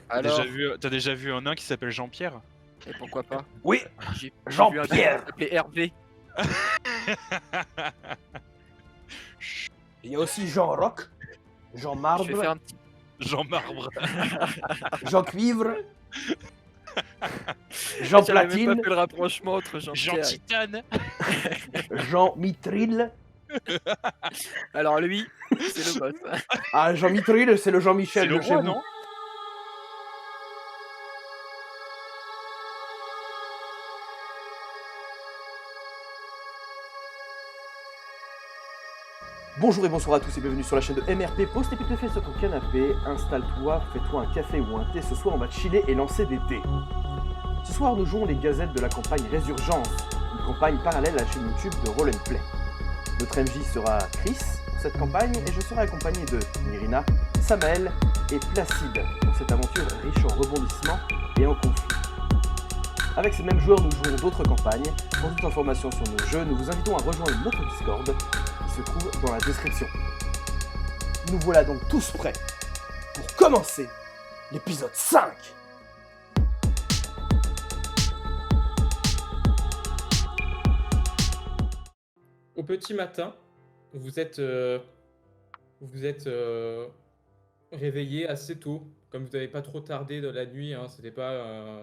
Alors, T'as déjà vu un nain qui s'appelle Jean-Pierre? et pourquoi pas? Oui, J'ai vu un gars qui Jean-Pierre. s'appelait Hervé. Il y a aussi Jean Rock, Jean Je vais faire Marbre, un petit. Jean Marbre. Jean Cuivre, Jean J'avais même pas Platine, fait le rapprochement entre Jean Jean-Pierre. Titane. Jean Mitril. Alors lui, c'est le boss. Ah, Jean Mitril, c'est le C'est Jean-Michel le de chez roi, vous. non? Bonjour et bonsoir à tous et bienvenue sur la chaîne de MRP. Pose tes petites fesses sur ton canapé, installe-toi, fais-toi un café ou un thé. Ce soir, on va chiller et lancer des dés. Ce soir, nous jouons les gazettes de la campagne Résurgence, une campagne parallèle à la chaîne YouTube de Roll & Play. Notre MJ sera Chris pour cette campagne et je serai accompagné de Myrina, Samael et Placide pour cette aventure riche en rebondissements et en conflits. Avec ces mêmes joueurs, nous jouerons d'autres campagnes. Pour toute information sur nos jeux, nous vous invitons à rejoindre notre Discord qui se trouve dans la description. Nous voilà donc tous prêts pour commencer l'épisode 5. Au petit matin, vous êtes réveillé assez tôt. Comme vous n'avez pas trop tardé de la nuit, hein, c'était pas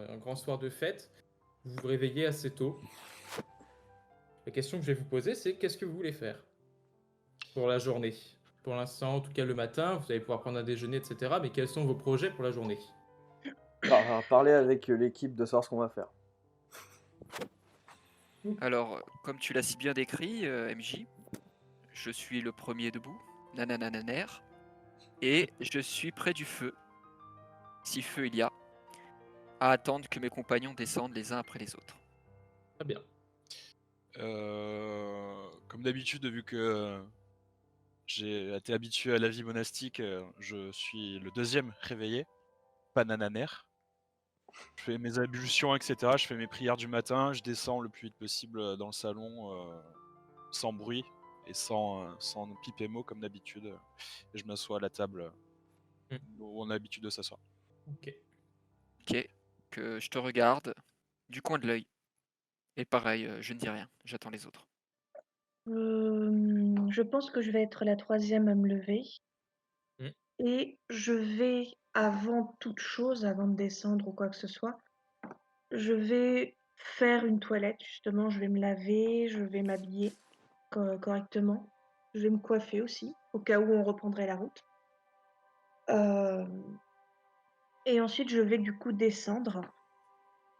un grand soir de fête, vous vous réveillez assez tôt. La question que je vais vous poser, c'est qu'est-ce que vous voulez faire pour la journée? Pour l'instant, en tout cas le matin, vous allez pouvoir prendre un déjeuner, etc. Mais quels sont vos projets pour la journée? On va parler avec l'équipe de savoir ce qu'on va faire. Alors, comme tu l'as si bien décrit, MJ, je suis le premier debout, nananananer, et je suis près du feu, si feu il y a, à attendre que mes compagnons descendent les uns après les autres. Très bien. Comme d'habitude, vu que j'ai été habitué à la vie monastique, je suis le deuxième réveillé, pas nananer. Je fais mes ablutions, etc. Je fais mes prières du matin, je descends le plus vite possible dans le salon, sans bruit et sans pipe et mot comme d'habitude. Et je m'assois à la table où on a l'habitude de s'asseoir. Ok. Ok, que je te regarde du coin de l'œil. Et pareil, je ne dis rien, j'attends les autres. Je pense que je vais être la troisième à me lever. Mm. Et je vais, avant toute chose, avant de descendre ou quoi que ce soit, je vais faire une toilette, justement. Je vais me laver, je vais m'habiller correctement. Je vais me coiffer aussi, au cas où on reprendrait la route. Et ensuite, je vais du coup descendre.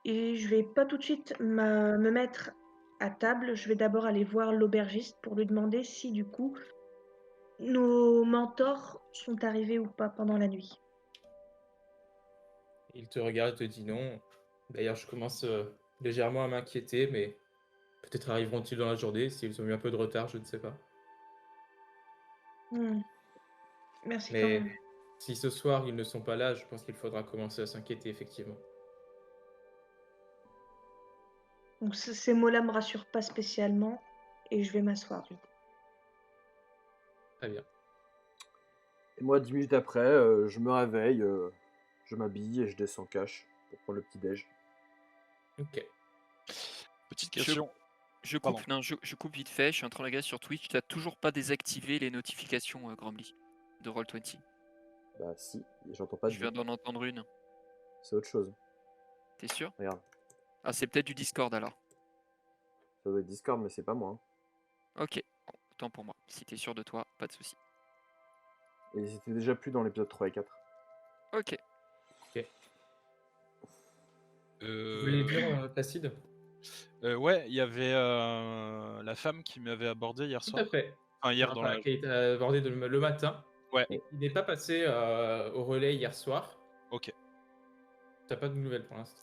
Et je vais pas tout de suite me mettre à table. Je vais d'abord aller voir l'aubergiste pour lui demander si du coup nos mentors sont arrivés ou pas pendant la nuit. Il te regarde et te dit non. D'ailleurs, je commence légèrement à m'inquiéter, mais peut-être arriveront-ils dans la journée. S'ils ont eu un peu de retard, je ne sais pas. Merci quand Mais même. si ce soir ils ne sont pas là, je pense qu'il faudra commencer à s'inquiéter, effectivement. Donc ces mots-là me rassurent pas spécialement et je vais m'asseoir du coup. Très bien. Et moi, 10 minutes après, je me réveille, je m'habille et je descends cash pour prendre le petit-déj. Ok. Petite question. Je Pardon. coupe, non, je coupe vite fait, je suis en train de regarder sur Twitch, tu n'as toujours pas désactivé les notifications Gromly de Roll20. Bah si, j'entends pas de Je viens vie. d'en entendre une. C'est autre chose. T'es sûr? Regarde, Ah, c'est peut-être du Discord alors. ça doit être Discord, mais c'est pas moi. Ok, bon, autant pour moi. Si t'es sûr de toi, pas de souci. Et ils étaient déjà plus dans l'épisode 3 et 4. Ok. Vous voulez dire, Placide? Ouais, il y avait la femme qui m'avait abordé hier Tout soir. à fait. Enfin, hier dans la... Qui a été abordé le matin. Ouais, Il n'est pas passé au relais hier soir. ok. T'as pas de nouvelles pour l'instant.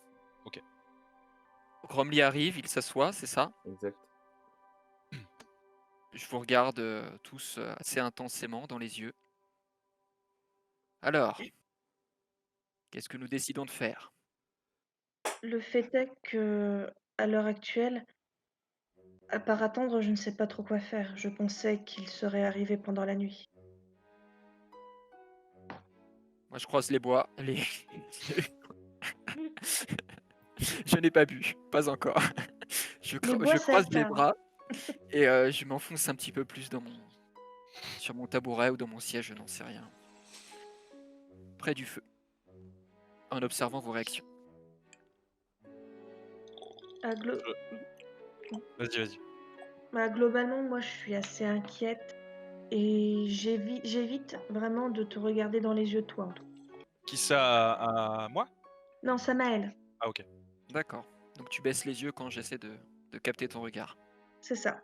Gromly arrive, il s'assoit, c'est ça? Exact. Je vous regarde tous assez intensément dans les yeux. Alors, qu'est-ce que nous décidons de faire? Le fait est que, à l'heure actuelle, à part attendre, je ne sais pas trop quoi faire. Je pensais qu'il serait arrivé pendant la nuit. Moi, je croise les bois. Je n'ai pas bu, pas encore. Les bois, Je ça croise les tarde. bras et je m'enfonce un petit peu plus sur mon tabouret ou dans mon siège, je n'en sais rien. Près du feu, en observant vos réactions. Ah, Vas-y. bah, globalement, moi, je suis assez inquiète et j'évite vraiment de te regarder dans les yeux, toi, en tout cas. Qui ça à moi? Non, Samael, Ah, ok. D'accord. Donc tu baisses les yeux quand j'essaie de capter ton regard. c'est ça.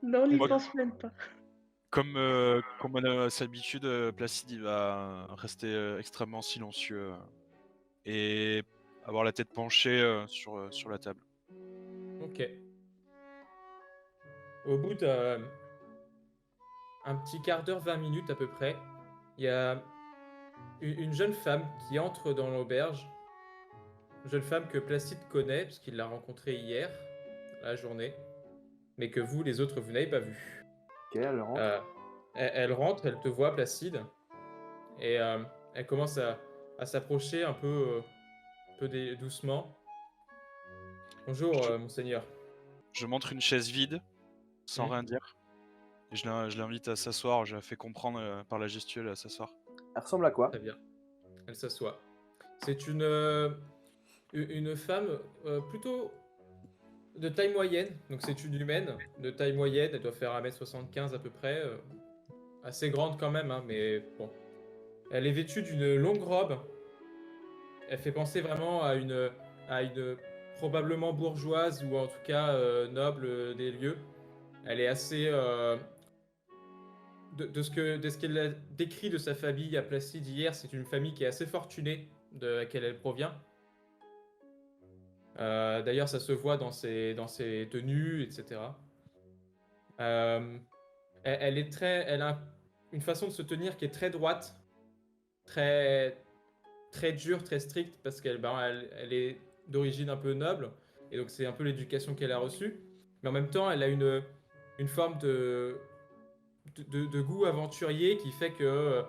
Non, n'y Moi, pense même pas. comme on a sa habitude, Placide, il va rester extrêmement silencieux et avoir la tête penchée sur la table. Ok. Au bout d'un petit quart d'heure, 20 minutes à peu près, il y a une jeune femme qui entre dans l'auberge. Une jeune femme que Placide connaît, puisqu'il l'a rencontrée hier, la journée, mais que vous, les autres, vous n'avez pas vue. Ok, elle rentre. Elle rentre, elle te voit, Placide, et elle commence à s'approcher un peu doucement. Bonjour, monseigneur. Je montre une chaise vide, sans Mhm. rien dire. Et je l'invite à s'asseoir, je la fais comprendre par la gestuelle à s'asseoir. Elle ressemble à quoi? Très bien. Elle s'assoit. C'est une femme plutôt de taille moyenne, donc c'est une humaine de taille moyenne, elle doit faire 1m75 à peu près, assez grande quand même, hein, mais bon. Elle est vêtue d'une longue robe, elle fait penser vraiment à une probablement bourgeoise ou en tout cas noble des lieux. Elle est assez... de ce qu'elle a décrit de sa famille à Placide hier, c'est une famille qui est assez fortunée de laquelle elle provient. D'ailleurs, ça se voit dans ses tenues, etc. Elle a une façon de se tenir qui est très droite, très, très dure, très stricte, parce elle est d'origine un peu noble, et donc c'est un peu l'éducation qu'elle a reçue. Mais en même temps, elle a une forme de goût aventurier qui fait que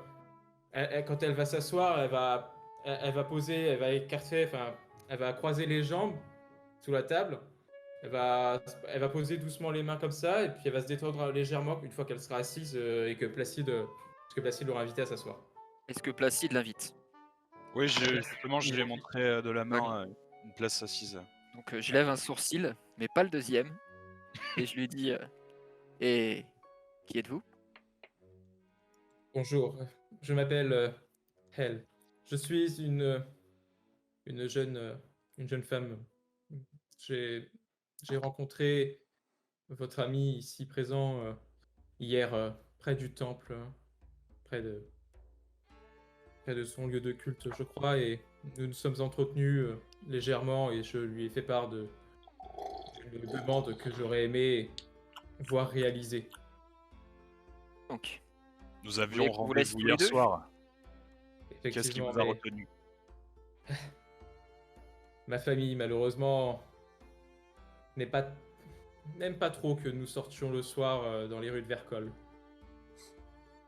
quand elle va s'asseoir, elle va poser, elle va écarter, enfin, elle va croiser les jambes sous la table. Elle va poser doucement les mains comme ça, et puis elle va se détendre légèrement une fois qu'elle sera assise parce que Placide l'aura invité à s'asseoir. Est-ce que Placide l'invite? Oui, justement, je lui ai montré de la Ouais. main une place assise. Donc je lève un sourcil, mais pas le deuxième, et je lui dis et qui êtes-vous? Bonjour, je m'appelle Hel. Je suis une jeune, euh, une jeune femme. J'ai j'ai rencontré votre ami ici présent hier près du temple, près de, près de son lieu de culte, je crois, et nous nous sommes entretenus légèrement et je lui ai fait part d'une demande que j'aurais aimé voir réalisée. Donc, Nous avions qu'on vous laisse rendez-vous tous les hier deux? soir. Qu'est-ce qui Effectivement, vous a mais retenu? ma famille, malheureusement, n'est n'aime pas trop que nous sortions le soir dans les rues de Vercol.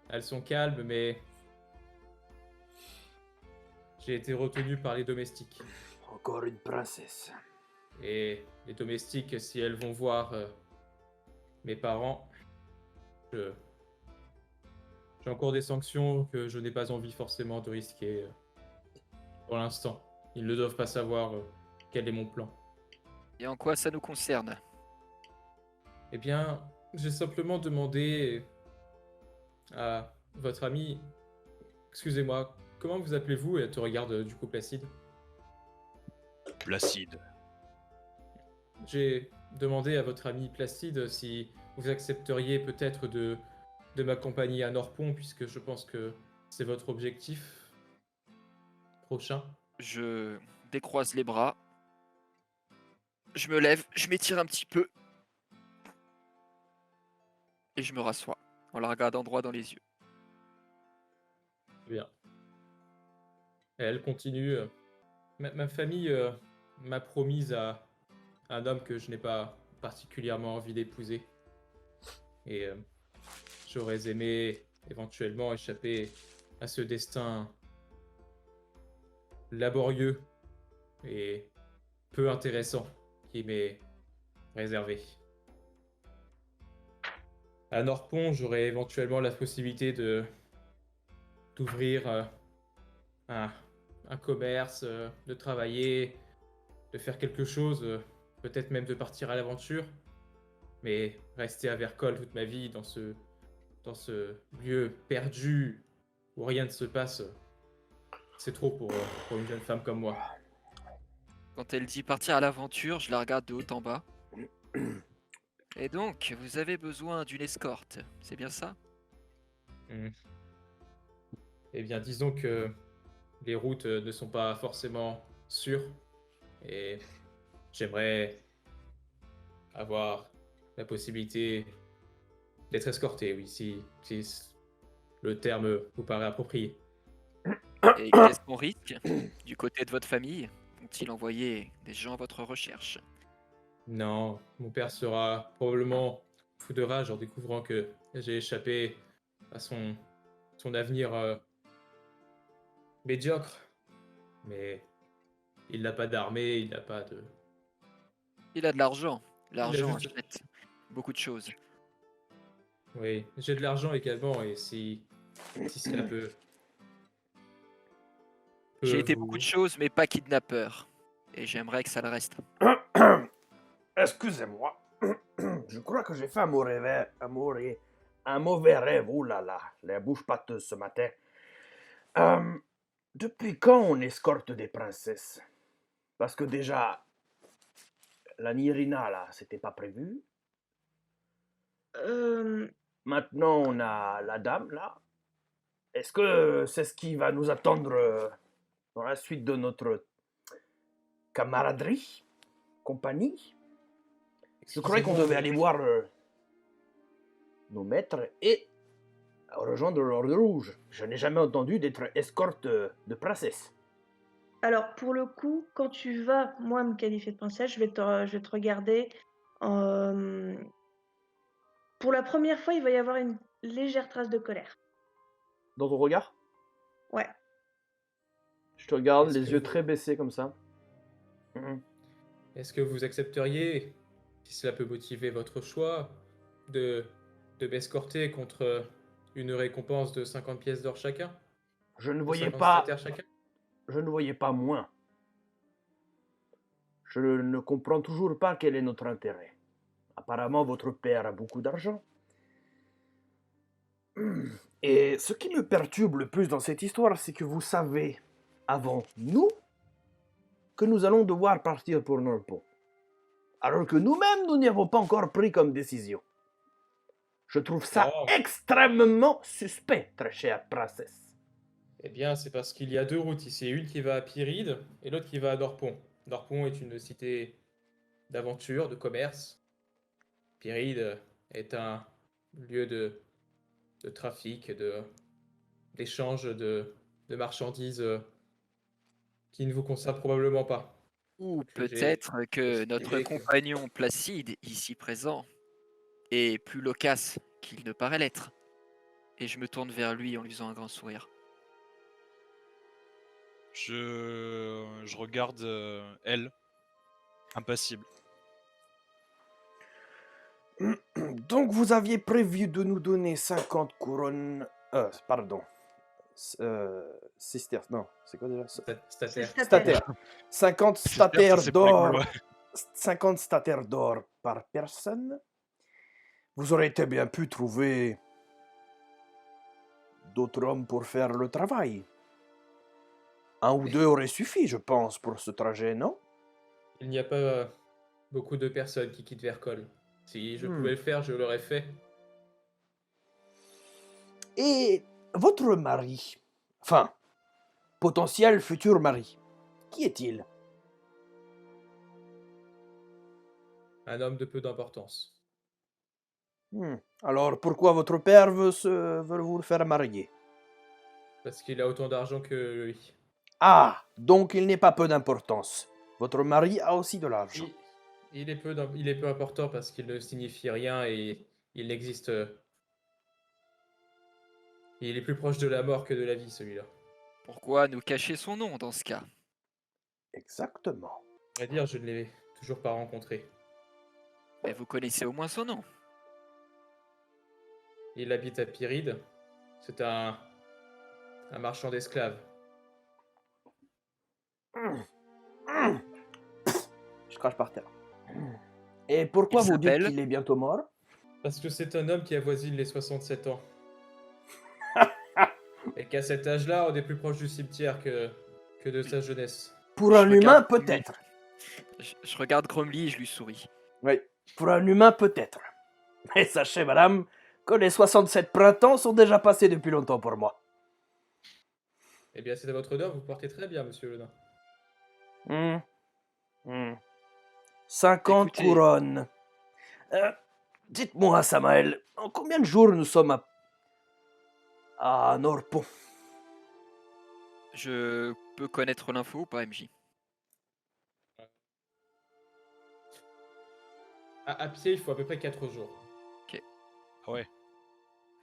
Elles sont calmes, mais j'ai été retenu par les domestiques. Encore une princesse. Et les domestiques, si elles vont voir mes parents, j'ai encore des sanctions que je n'ai pas envie forcément de risquer pour l'instant. Ils ne doivent pas savoir quel est mon plan. Et en quoi ça nous concerne? Eh bien, j'ai simplement demandé à votre ami, excusez-moi, comment vous appelez-vous? Et elle te regarde du coup Placide. Placide. J'ai demandé à votre ami Placide si vous accepteriez peut-être de m'accompagner à Norpont, puisque je pense que c'est votre objectif prochain. Je décroise les bras, je me lève, je m'étire un petit peu et je me rassois en la regardant droit dans les yeux. Bien. Et elle continue. Ma famille m'a promise à un homme que je n'ai pas particulièrement envie d'épouser. Et j'aurais aimé éventuellement échapper à ce destin laborieux et peu intéressant qui m'est réservé. À Norpont, j'aurai éventuellement la possibilité d'ouvrir un, un commerce, de travailler, de faire quelque chose, peut-être même de partir à l'aventure. Mais rester à Vercol toute ma vie dans ce lieu perdu où rien ne se passe, c'est trop pour une jeune femme comme moi. Quand elle dit partir à l'aventure, je la regarde de haut en bas. Et donc, vous avez besoin d'une escorte, c'est bien ça? Hmm. Eh bien, disons que les routes ne sont pas forcément sûres et j'aimerais avoir la possibilité d'être escorté, oui, si le terme vous paraît approprié. Et qu'est-ce qu'on risque du côté de votre famille? Ont-ils envoyé des gens à votre recherche? Non, mon père sera probablement fou de rage en découvrant que j'ai échappé à son avenir médiocre. Mais il n'a pas d'armée, il n'a pas de... Il a de l'argent. Il a L'argent juste... achète beaucoup de choses. Oui, j'ai de l'argent également et si cela J'ai peut été beaucoup de vous... choses, mais pas kidnappeur. Et j'aimerais que ça le reste. Excusez-moi. Je crois que j'ai fait un mauvais rêve. Ouh là là, la bouche pâteuse ce matin. Depuis quand on escorte des princesses? Parce que déjà, la Nirina, là, c'était pas prévu. Maintenant, on a la dame, là. Est-ce que c'est ce qui va nous attendre dans la suite de notre camaraderie, compagnie? Je croyais qu'on devait aller voir nos maîtres et rejoindre l'Ordre Rouge. Je n'ai jamais entendu d'être escorte de princesse. Alors, pour le coup, quand tu vas, moi, me qualifier de princesse, je vais te regarder. euh, Pour la première fois, il va y avoir une légère trace de colère. Dans ton regard? Ouais. Je te regarde, Est-ce les que yeux vous- très baissés comme ça. Mhm. Est-ce que vous accepteriez, si cela peut motiver votre choix, de, de m'escorter contre une récompense de 50 pièces d'or chacun? Je ne De voyais 50 pas, statères chacun? je ne voyais pas moins. Je ne comprends toujours pas quel est notre intérêt. Apparemment, votre père a beaucoup d'argent. Et ce qui me perturbe le plus dans cette histoire, c'est que vous savez, avant nous, que nous allons devoir partir pour Norpont. Alors que nous-mêmes, nous n'y avons pas encore pris comme décision. Je trouve ça Oh. extrêmement suspect, très chère princesse. Eh bien, c'est parce qu'il y a deux routes ici, une qui va à Pyride et l'autre qui va à Dorpont. Dorpont est une cité d'aventure, de commerce. Pyride est un lieu de trafic, d'échange de marchandises qui ne vous concerne probablement pas. Ou Que j'ai peut-être que notre estimé que... compagnon Placide, ici présent, est plus loquace qu'il ne paraît l'être. Et je me tourne vers lui en lui faisant un grand sourire. Je regarde elle, impassible. Donc vous aviez prévu de nous donner 50 couronnes... pardon. Sisters, non, c'est quoi déjà? Statère. Statères. 50 statères C'est pour les d'or. Gaulois. 50 statères d'or par personne. Vous auriez bien pu trouver d'autres hommes pour faire le travail. Un ou deux auraient suffi, je pense, pour ce trajet, non? Il n'y a pas beaucoup de personnes qui quittent Vercol. Si je Hmm. pouvais le faire, je l'aurais fait. Et votre mari, enfin, potentiel futur mari, qui est-il? Un homme de peu d'importance. Alors pourquoi votre père veut vous le faire marier? Parce qu'il a autant d'argent que lui. Ah, donc il n'est pas peu d'importance. Votre mari a aussi de l'argent. Il est peu important parce qu'il ne signifie rien et il n'existe Il est plus proche de la mort que de la vie, celui-là. Pourquoi nous cacher son nom dans ce cas? Exactement. À vrai dire, je ne l'ai toujours pas rencontré. Mais vous connaissez au moins son nom. Il habite à Pyrrhide. C'est un marchand d'esclaves. Je crache par terre. Et pourquoi Il vous dites s'appelle qu'il est bientôt mort? Parce que c'est un homme qui avoisine les 67 ans. Et qu'à cet âge-là, on est plus proche du cimetière que de sa jeunesse. Pour Je un humain, regarde Gromly. peut-être. Je regarde Gromly et je lui souris. Oui, pour un humain, peut-être. Mais sachez, madame, que les 67 printemps sont déjà passés depuis longtemps pour moi. Eh bien, c'est à votre honneur, vous portez très bien, monsieur le nain. 50 Écoutez. couronnes. Dites-moi, Samael, en combien de jours nous sommes à Norpon? Je peux connaître l'info ou pas, MJ? À pied, il faut à peu près 4 jours. Ah ouais.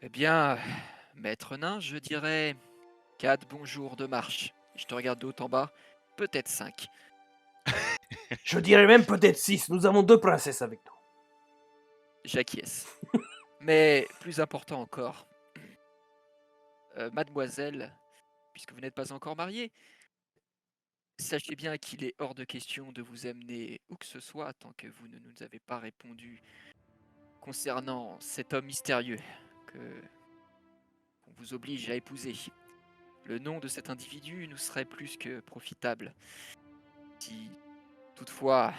Eh bien, maître nain, je dirais 4 bons jours de marche. Je te regarde de haut en bas, peut-être 5. Je dirais même peut-être 6. Nous avons 2 princesses avec nous. J'acquiesce. Mais plus important encore, mademoiselle, puisque vous n'êtes pas encore mariée, sachez bien qu'il est hors de question de vous amener où que ce soit tant que vous ne nous avez pas répondu concernant cet homme mystérieux qu'on vous oblige à épouser. Le nom de cet individu nous serait plus que profitable. Si toutefois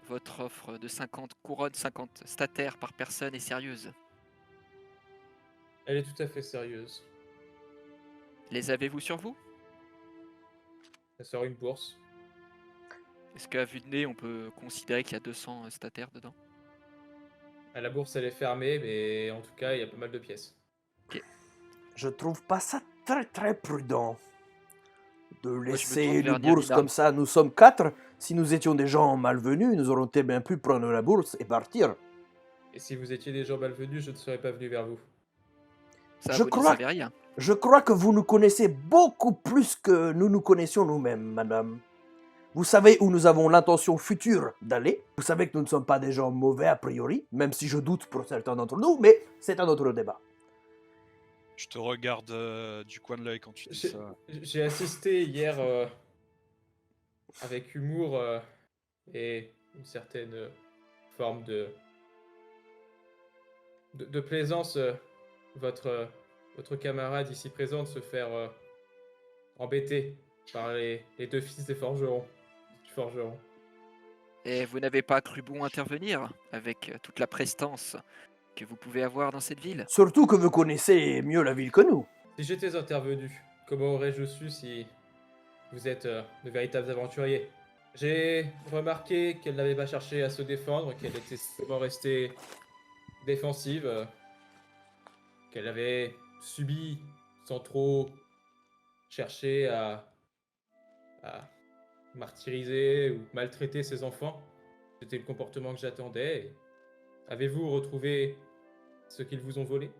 votre offre de 50 couronnes, 50 statères par personne est sérieuse, Elle est tout à fait sérieuse. les avez-vous sur vous? Elle sort une bourse. Est-ce qu'à vue de nez, on peut considérer qu'il y a 200 statères dedans? À la bourse, elle est fermée, mais en tout cas, il y a pas mal de pièces. Je trouve pas ça très très prudent de me laisser tourne une vers bourse Nirina. comme ça. Nous sommes 4. Si nous étions des gens malvenus, nous aurions bien pu prendre la bourse et partir. Et si vous étiez des gens malvenus, je ne serais pas venu vers vous. Ça, Je vous crois- ne savez rien. Je crois que vous nous connaissez beaucoup plus que nous nous connaissions nous-mêmes, madame. Vous savez où nous avons l'intention future d'aller. Vous savez que nous ne sommes pas des gens mauvais a priori, même si je doute pour certains d'entre nous, mais c'est un autre débat. Je te regarde du coin de l'œil quand tu dis ça. J'ai assisté hier avec humour et une certaine forme de plaisance votre camarade ici présent de se faire embêter par les 2 fils des forgerons. Du forgeron. Et vous n'avez pas cru bon intervenir avec toute la prestance que vous pouvez avoir dans cette ville? Surtout que vous connaissez mieux la ville que nous. Si j'étais intervenu, comment aurais-je su si vous êtes de véritables aventuriers? J'ai remarqué qu'elle n'avait pas cherché à se défendre, qu'elle était simplement restée défensive, qu'elle avait subi sans trop chercher à martyriser ou maltraiter ses enfants. C'était le comportement que j'attendais. Et avez-vous retrouvé ce qu'ils vous ont volé?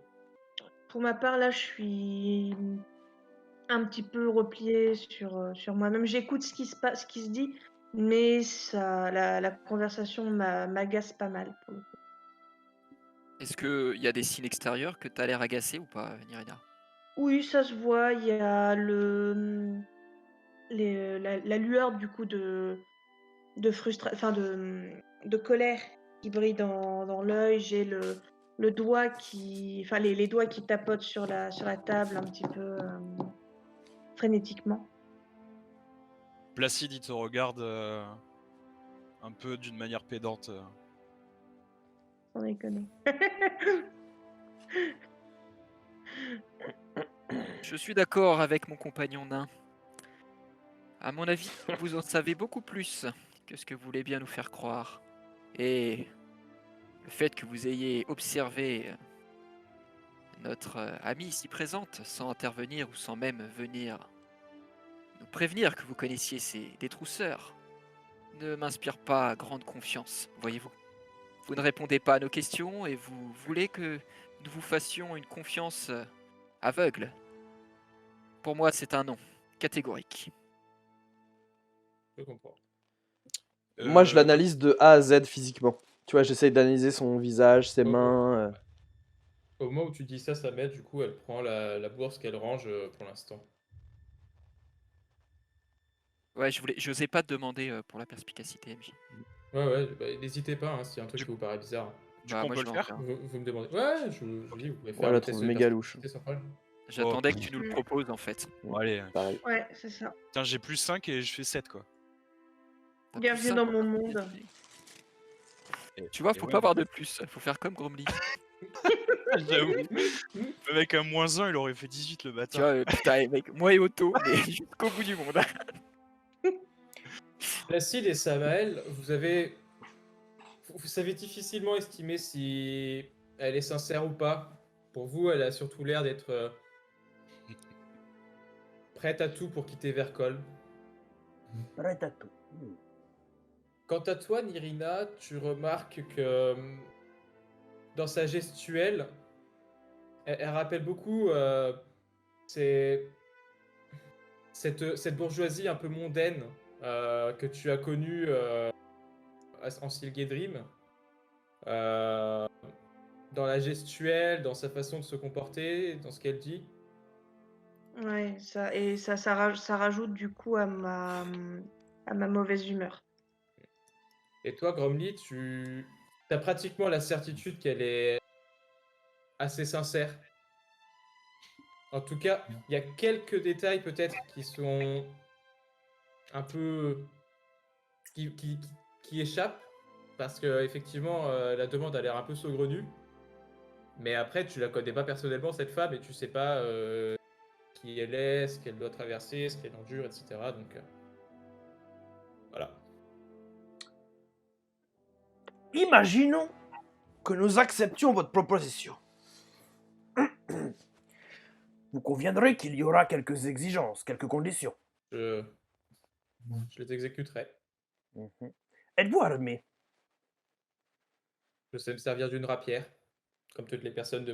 Pour ma part, là, je suis un petit peu repliée sur moi-même. J'écoute ce qui se passe, ce qui se dit, mais la conversation m'agace pas mal, pour le coup. Est-ce qu'il y a des signes extérieurs que tu as l'air agacé ou pas, Nirina? Oui, ça se voit, il y a la lueur, du coup, de colère qui brille dans l'œil. J'ai le doigt les doigts qui tapotent sur la table un petit peu frénétiquement. Placide, il te regarde un peu d'une manière pédante. Sans déconner. Je suis d'accord avec mon compagnon nain. À mon avis, vous en savez beaucoup plus que ce que vous voulez bien nous faire croire. Et le fait que vous ayez observé notre amie ici présente sans intervenir ou sans même venir nous prévenir que vous connaissiez ces détrousseurs ne m'inspire pas grande confiance, voyez-vous. Vous ne répondez pas à nos questions et vous voulez que nous vous fassions une confiance aveugle Pour moi, c'est un non. Catégorique. Je comprends. Moi, je Euh, l'analyse de A à Z physiquement. Tu vois, j'essaye d'analyser son visage, ses Oh, oh. mains. Au moment où tu dis ça, sa mère, du coup, elle prend la bourse qu'elle range pour l'instant. Ouais, j'osais pas te demander pour la perspicacité, MJ. Ouais, bah, n'hésitez pas, hein, s'il y a un truc Du- qui vous paraît bizarre. Du Bah, coup, on moi, peut je le vais en faire. faire. Vous me demandez. Ouais, je vous dis, vous pouvez faire Ouais, le la test trouve de méga louche. perspicacité sans problème. J'attendais que tu nous le Mm. proposes, en fait. Bon, allez. Pareil. Ouais, c'est ça. Putain, j'ai plus 5 et je fais 7 quoi. T'as plus Bienvenue cinq dans en mon monde. perspicacité. Et- Tu vois, et faut ouais, pas avoir de plus. Faut faire comme Gromly. J'avoue. Le mec à -1, il aurait fait 18 le Tu bâtard. vois, putain, mec, moi et Otto, mais jusqu'au bout du monde. Placide et Samael, vous savez difficilement estimer si elle est sincère ou pas. Pour vous, elle a surtout l'air d'être prête à tout pour quitter Vercol. Prête à tout. Quant à toi, Nirina, tu remarques que dans sa gestuelle, elle rappelle beaucoup cette bourgeoisie un peu mondaine que tu as connue en Sylgedrim. Dans la gestuelle, dans sa façon de se comporter, dans ce qu'elle dit. Ouais, ça rajoute du coup à ma mauvaise humeur. Et toi, Gromly, tu as pratiquement la certitude qu'elle est assez sincère. En tout cas, il y a quelques détails peut-être qui sont un peu... qui échappent, parce que effectivement, la demande a l'air un peu saugrenue. Mais après, tu la connais pas personnellement, cette femme, et tu sais pas qui elle est, ce qu'elle doit traverser, ce qu'elle endure, etc. Donc, voilà. Imaginons que nous acceptions votre proposition. Vous conviendrez qu'il y aura quelques exigences, quelques conditions. Je les exécuterai. Êtes-vous armé? Je sais me servir d'une rapière, comme toutes les personnes de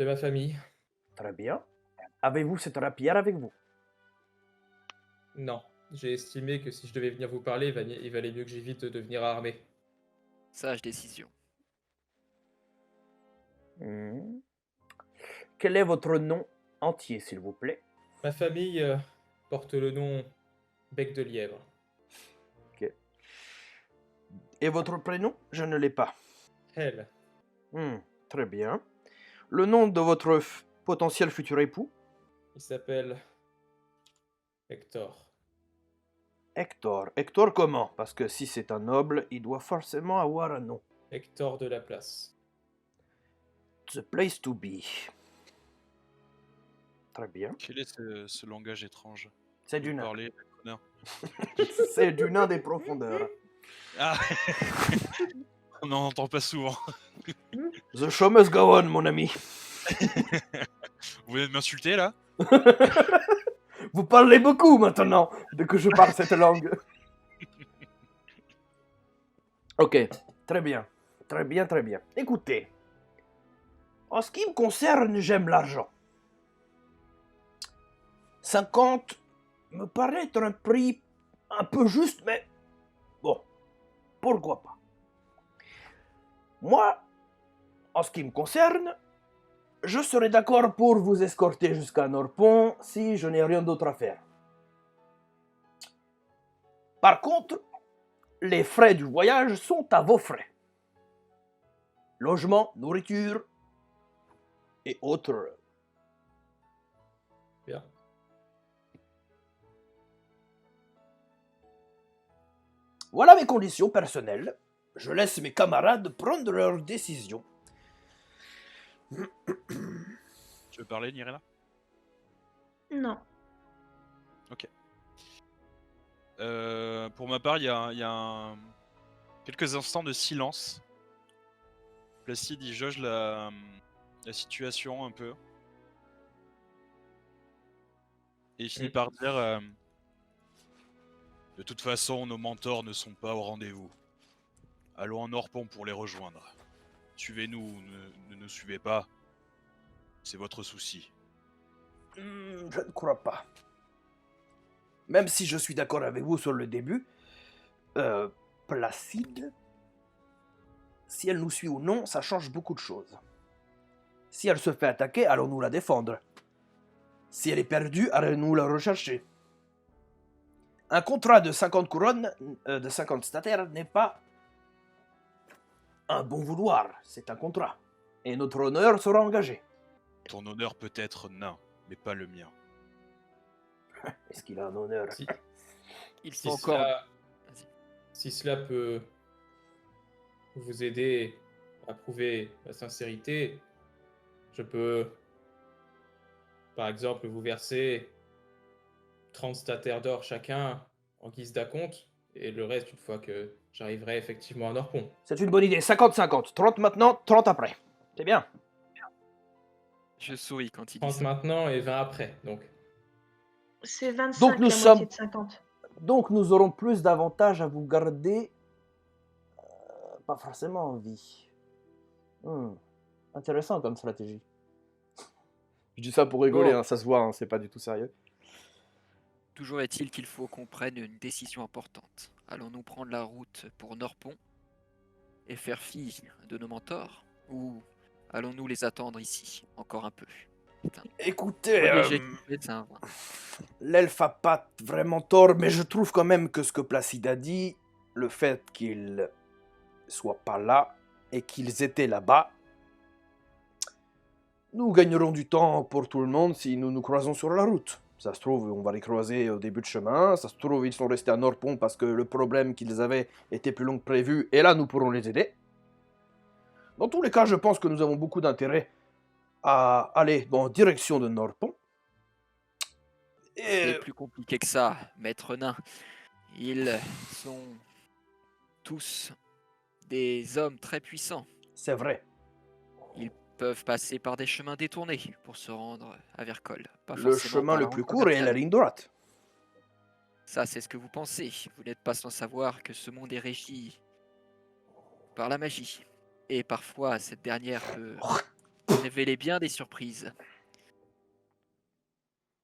ma famille. Très bien. Avez-vous cette rapière avec vous? Non, j'ai estimé que si je devais venir vous parler, il valait mieux que j'évite de devenir armé. Sage décision. Quel est votre nom entier, s'il vous plaît? Ma famille porte le nom Bec de Lièvre. Et votre prénom? Je ne l'ai pas. Elle, Très bien. Le nom de votre potentiel futur époux? il s'appelle Hector. Hector. Hector comment? Parce que si c'est un noble, il doit forcément avoir un nom. Hector de la place. The place to be. Très bien. Quel est ce langage étrange? C'est du Vous nain. parlez, connard. C'est du nain des profondeurs. Ah on n'en entend pas souvent. The show must go on, mon ami. Vous venez de m'insulter là? Vous parlez beaucoup maintenant de que je parle cette langue. Ok, très bien. Très bien, très bien. Écoutez, en ce qui me concerne, j'aime l'argent. 50 me paraît être un prix un peu juste, mais bon, pourquoi pas. Moi, en ce qui me concerne, je serais d'accord pour vous escorter jusqu'à Norpont si je n'ai rien d'autre à faire. Par contre, les frais du voyage sont à vos frais. Logement, nourriture et autres. Bien. Voilà mes conditions personnelles. Je laisse mes camarades prendre leurs décisions. Tu veux parler, Nirina? Non. Pour ma part, il y a quelques instants de silence. Placide, il jauge la situation un peu. Et il finit par dire de toute façon, nos mentors ne sont pas au rendez-vous. Allons en Orpon pour les rejoindre. Suivez-nous ou ne nous suivez pas. C'est votre souci. Je ne crois pas. Même si je suis d'accord avec vous sur le début, Placide, si elle nous suit ou non, ça change beaucoup de choses. Si elle se fait attaquer, allons-nous la défendre. Si elle est perdue, allons-nous la rechercher. Un contrat de 50 couronnes, de 50 statères, n'est pas un bon vouloir, c'est un contrat. Et notre honneur sera engagé. Ton honneur peut être nain, mais pas le mien. Est-ce qu'il a un honneur? Si, Il si faut encore. cela, Vas-y. si cela peut vous aider à prouver la sincérité, je peux, par exemple, vous verser 30 statères d'or chacun en guise d'acompte, et le reste une fois que j'arriverai effectivement à Norpon. C'est une bonne idée, 50-50. 30 maintenant, 30 après. C'est bien. Je souris quand il dit 30 ça. maintenant et 20 après, donc. C'est 25 Donc nous la sommes- moitié de 50. Donc nous aurons plus d'avantages à vous garder, pas forcément en vie. Intéressant comme stratégie. Je dis ça pour rigoler, Bon. hein, ça se voit, hein, c'est pas du tout sérieux. Toujours est-il qu'il faut qu'on prenne une décision importante. Allons-nous prendre la route pour Norpon et faire fi de nos mentors, ou allons-nous les attendre ici encore un peu? Putain. Écoutez, Premier jet qui fait, c'est un 20. l'elfe a pas vraiment tort, mais je trouve quand même que ce que Placide a dit, le fait qu'ils soient pas là et qu'ils étaient là-bas, nous gagnerons du temps pour tout le monde si nous nous croisons sur la route. Ça se trouve, on va les croiser au début de chemin. Ça se trouve, ils sont restés à Norpon parce que le problème qu'ils avaient était plus long que prévu. Et là, nous pourrons les aider. Dans tous les cas, je pense que nous avons beaucoup d'intérêt à aller en direction de Norpon. C'est Et plus compliqué que ça, maître nain. Ils sont tous des hommes très puissants. c'est vrai, Ils peuvent passer par des chemins détournés pour se rendre à Vercol. Pas le forcément chemin par la le plus route court est la commerciale. ligne droite. Ça, c'est ce que vous pensez. Vous n'êtes pas sans savoir que ce monde est régi par la magie. Et parfois, cette dernière peut révéler bien des surprises.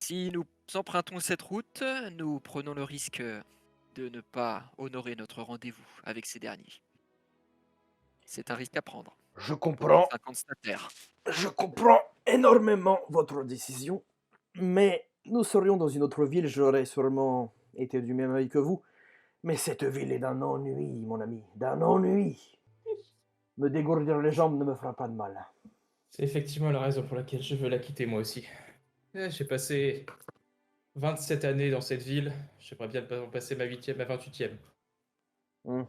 Si nous empruntons cette route, nous prenons le risque de ne pas honorer notre rendez-vous avec ces derniers. C'est un risque à prendre. Je Pour comprends. 50 statères. Je comprends énormément votre décision, mais nous serions dans une autre ville, j'aurais sûrement été du même avis que vous. Mais cette ville est d'un ennui, mon ami, d'un ennui. Me dégourdir les jambes ne me fera pas de mal. C'est effectivement la raison pour laquelle je veux la quitter moi aussi. J'ai passé 27 années dans cette ville, j'aimerais bien passer ma 8e, ma 28e. Mhm.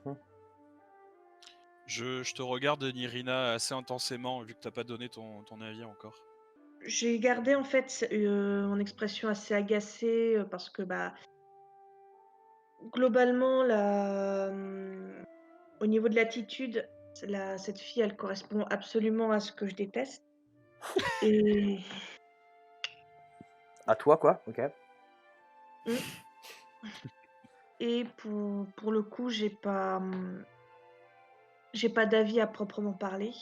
Je te regarde, Nirina, assez intensément, vu que t'as pas donné ton avis encore. J'ai gardé en fait mon expression assez agacée parce que globalement au niveau de l'attitude, cette fille elle correspond absolument à ce que je déteste. Et À toi, quoi, ok. Et pour le coup, j'ai pas d'avis à proprement parler.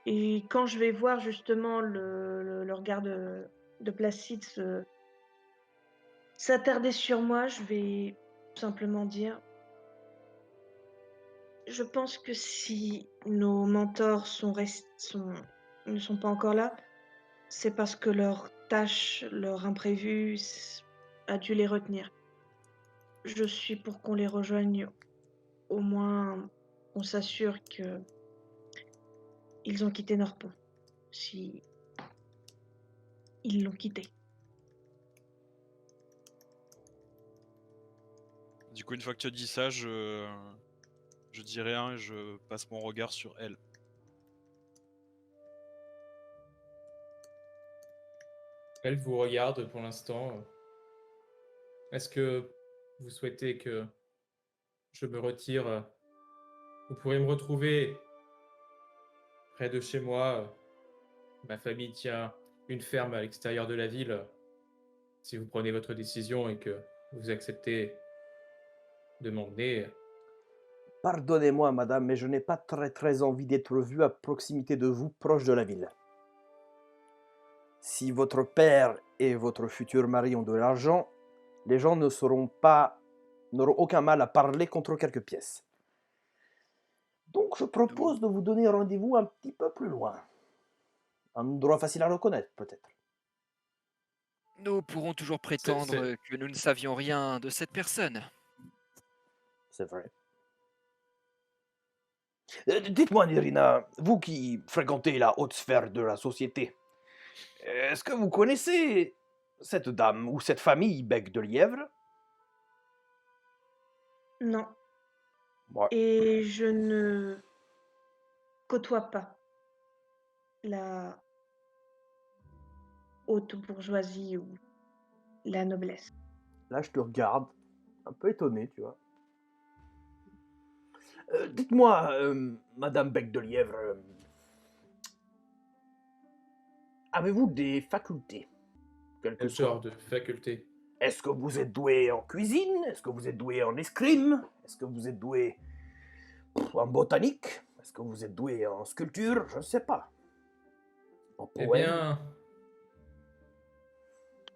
Et quand je vais voir justement le regard de Placide s'attarder sur moi, je vais simplement dire, je pense que si nos mentors ne sont pas encore là, c'est parce que leur tâche, leur imprévu a dû les retenir. Je suis pour qu'on les rejoigne, au moins qu'on s'assure que ils ont quitté Norpon. Si ils l'ont quitté. Du coup, une fois que tu as dit ça, je dis rien et je passe mon regard sur elle. Elle vous regarde pour l'instant. Est-ce que vous souhaitez que je me retire? Vous pourrez me retrouver près de chez moi. Ma famille tient une ferme à l'extérieur de la ville. Si vous prenez votre décision et que vous acceptez de m'emmener, Pardonnez-moi, madame, mais je n'ai pas très envie d'être vu à proximité de vous, proche de la ville. Si votre père et votre futur mari ont de l'argent, les gens n'auront aucun mal à parler contre quelques pièces. Donc je propose de vous donner rendez-vous un petit peu plus loin. Un endroit facile à reconnaître, peut-être. Nous pourrons toujours prétendre que nous ne savions rien de cette personne. C'est vrai. Dites-moi, Nirina, vous qui fréquentez la haute sphère de la société, est-ce que vous connaissez cette dame ou cette famille Bec de Lièvre? Non. Ouais. Et je ne côtoie pas la haute bourgeoisie ou la noblesse. Là, je te regarde, un peu étonné, tu vois. Dites-moi, Madame Bec de Lièvre, avez-vous des facultés? Quel genre de faculté? Est-ce que vous êtes doué en cuisine? Est-ce que vous êtes doué en escrime? Est-ce que vous êtes doué en botanique? Est-ce que vous êtes doué en sculpture? Je ne sais pas. En Eh poème? bien,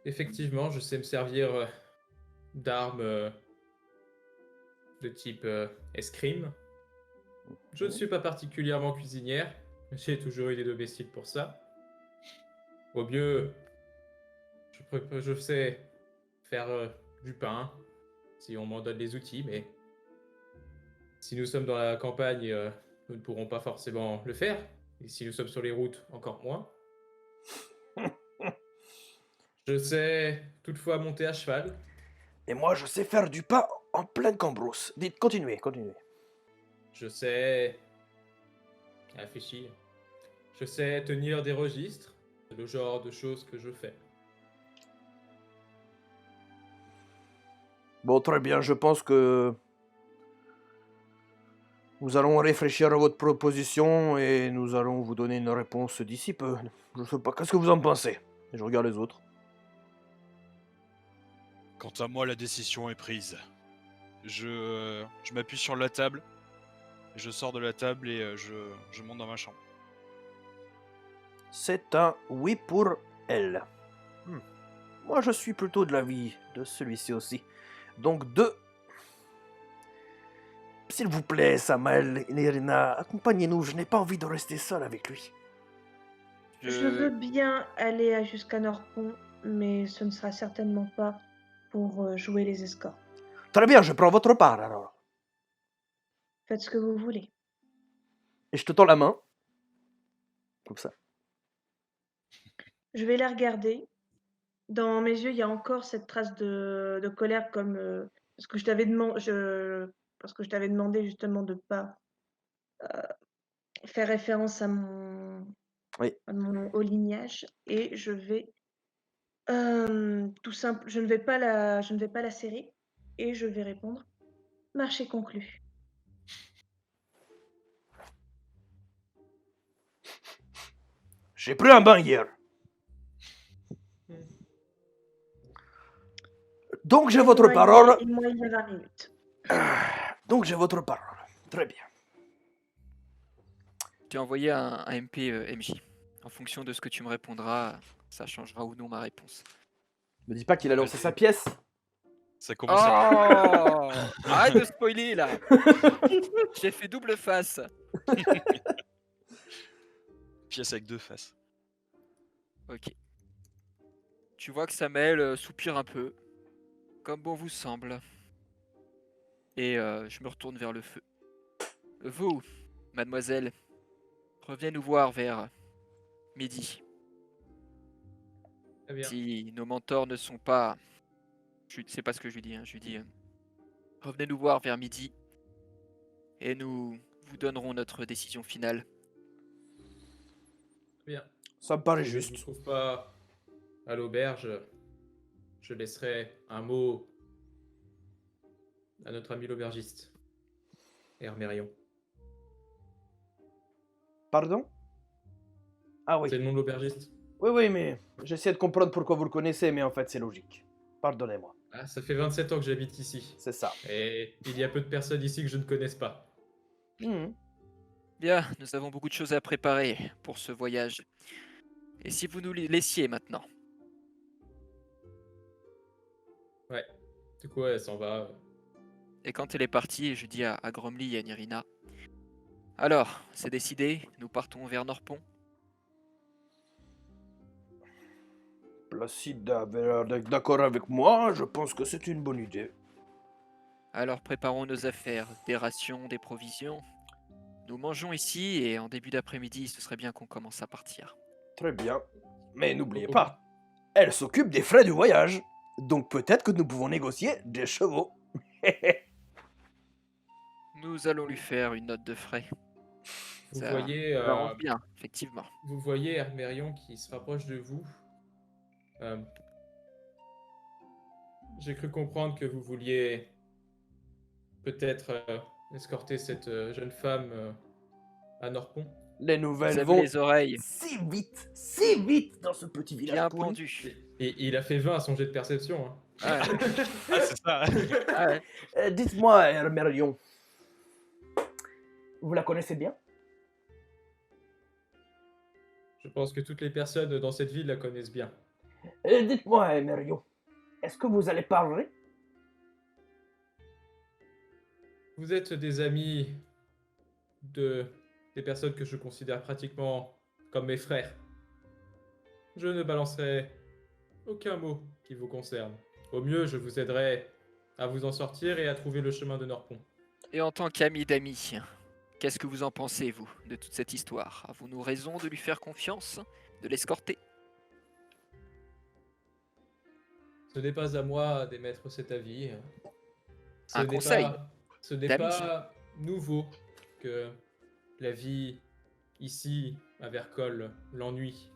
effectivement, je sais me servir d'armes de type escrime. Je ne suis pas particulièrement cuisinière. J'ai toujours eu des domestiques pour ça. Au mieux, je sais faire du pain, si on m'en donne les outils, mais si nous sommes dans la campagne, nous ne pourrons pas forcément le faire. Et si nous sommes sur les routes, encore moins. Je sais toutefois monter à cheval. Et moi, je sais faire du pain en pleine cambrousse. Dites, continuez. Je sais réfléchir. Je sais tenir des registres. C'est le genre de choses que je fais. Bon, très bien, je pense que nous allons réfléchir à votre proposition et nous allons vous donner une réponse d'ici peu. Je sais pas, qu'est-ce que vous en pensez? Et je regarde les autres. Quant à moi, la décision est prise. Je m'appuie sur la table, je sors de la table et je monte dans ma chambre. C'est un oui pour elle. Moi, je suis plutôt de l'avis de celui-ci aussi. Donc, 2. S'il vous plaît, Samael et Nirina, accompagnez-nous. Je n'ai pas envie de rester seul avec lui. Je veux bien aller jusqu'à Norpont, mais ce ne sera certainement pas pour jouer les escorts. Très bien, je prends votre part alors. Faites ce que vous voulez. Et je te tends la main. Comme ça. Je vais la regarder. Dans mes yeux, il y a encore cette trace de colère, comme parce que je t'avais demandé justement de pas faire référence à Oui. au lignage, et je vais tout simple, je ne vais pas la serrer, et je vais répondre: marché conclu. J'ai pris un bain hier. Donc j'ai votre parole. Il y a 20 minutes. Donc j'ai votre parole. Très bien. Tu as envoyé un MP MJ. En fonction de ce que tu me répondras, ça changera ou non ma réponse. Me dis pas qu'il a lancé sa pièce. Ça Oh commence à... Arrête de spoiler là. J'ai fait double face. Pièce avec deux faces. Ok. Tu vois que Samuel soupire un peu, comme bon vous semble. Et je me retourne vers le feu. Vous, mademoiselle, revenez nous voir vers midi. Très bien. Si nos mentors ne sont pas... C'est pas ce que je lui dis, hein. Je lui dis... revenez nous voir vers midi. Et nous vous donnerons notre décision finale. Très bien. Ça me paraît Si je ne juste. vous trouve pas à l'auberge, je laisserai un mot à notre ami l'aubergiste, Hermérion. Pardon? Ah oui. C'est le nom de l'aubergiste? Oui, mais j'essaie de comprendre pourquoi vous le connaissez, mais en fait c'est logique. Pardonnez-moi. Ah, ça fait 27 ans que j'habite ici. C'est ça. Et il y a peu de personnes ici que je ne connaisse pas. Mhm. Bien, nous avons beaucoup de choses à préparer pour ce voyage. Et si vous nous les laissiez maintenant? Ouais. Du coup, elle s'en va. Et quand elle est partie, je dis à Gromly et à Nirina, alors, c'est décidé, nous partons vers Norpont. Placide avait l'air d'être d'accord avec moi, je pense que c'est une bonne idée. Alors préparons nos affaires, des rations, des provisions. Nous mangeons ici et en début d'après-midi, ce serait bien qu'on commence à partir. Très bien. Mais n'oubliez Oh. pas, elle s'occupe des frais du voyage. Donc peut-être que nous pouvons négocier des chevaux. Nous allons lui faire une note de frais. Vous Ça voyez, l'arrange bien, effectivement. vous voyez Hermérion qui se rapproche de vous. J'ai cru comprendre que vous vouliez peut-être escorter cette jeune femme à Norpont. Les Vous nouvelles avez vont les oreilles si vite dans ce petit village bien pourri. pendues. Et il a fait 20 à son jet de perception. Hein. Ah ouais. Ah, c'est ça. Ah ouais. Dites-moi, Hermérion, vous la connaissez bien? Je pense que toutes les personnes dans cette ville la connaissent bien. Dites-moi, Hermérion, est-ce que vous allez parler? Vous êtes des amis des personnes que je considère pratiquement comme mes frères. Je ne balancerai aucun mot qui vous concerne. Au mieux, je vous aiderai à vous en sortir et à trouver le chemin de Norpont. Et en tant qu'ami d'amis, qu'est-ce que vous en pensez, vous, de toute cette histoire? Avons-nous raison de lui faire confiance, de l'escorter? Ce n'est pas à moi d'émettre cet avis. Un conseil Ce n'est d'amis. pas nouveau que la vie ici, à Vercol, l'ennuie.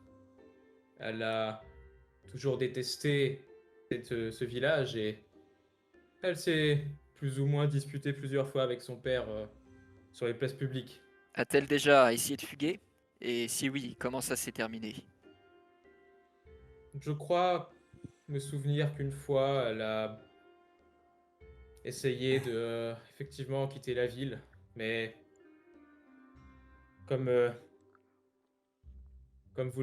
Elle a toujours détesté ce village et elle s'est plus ou moins disputée plusieurs fois avec son père sur les places publiques. A-t-elle déjà essayé de fuguer? Et si oui, comment ça s'est terminé? Je crois me souvenir qu'une fois, elle a essayé de effectivement quitter la ville, mais comme elle vous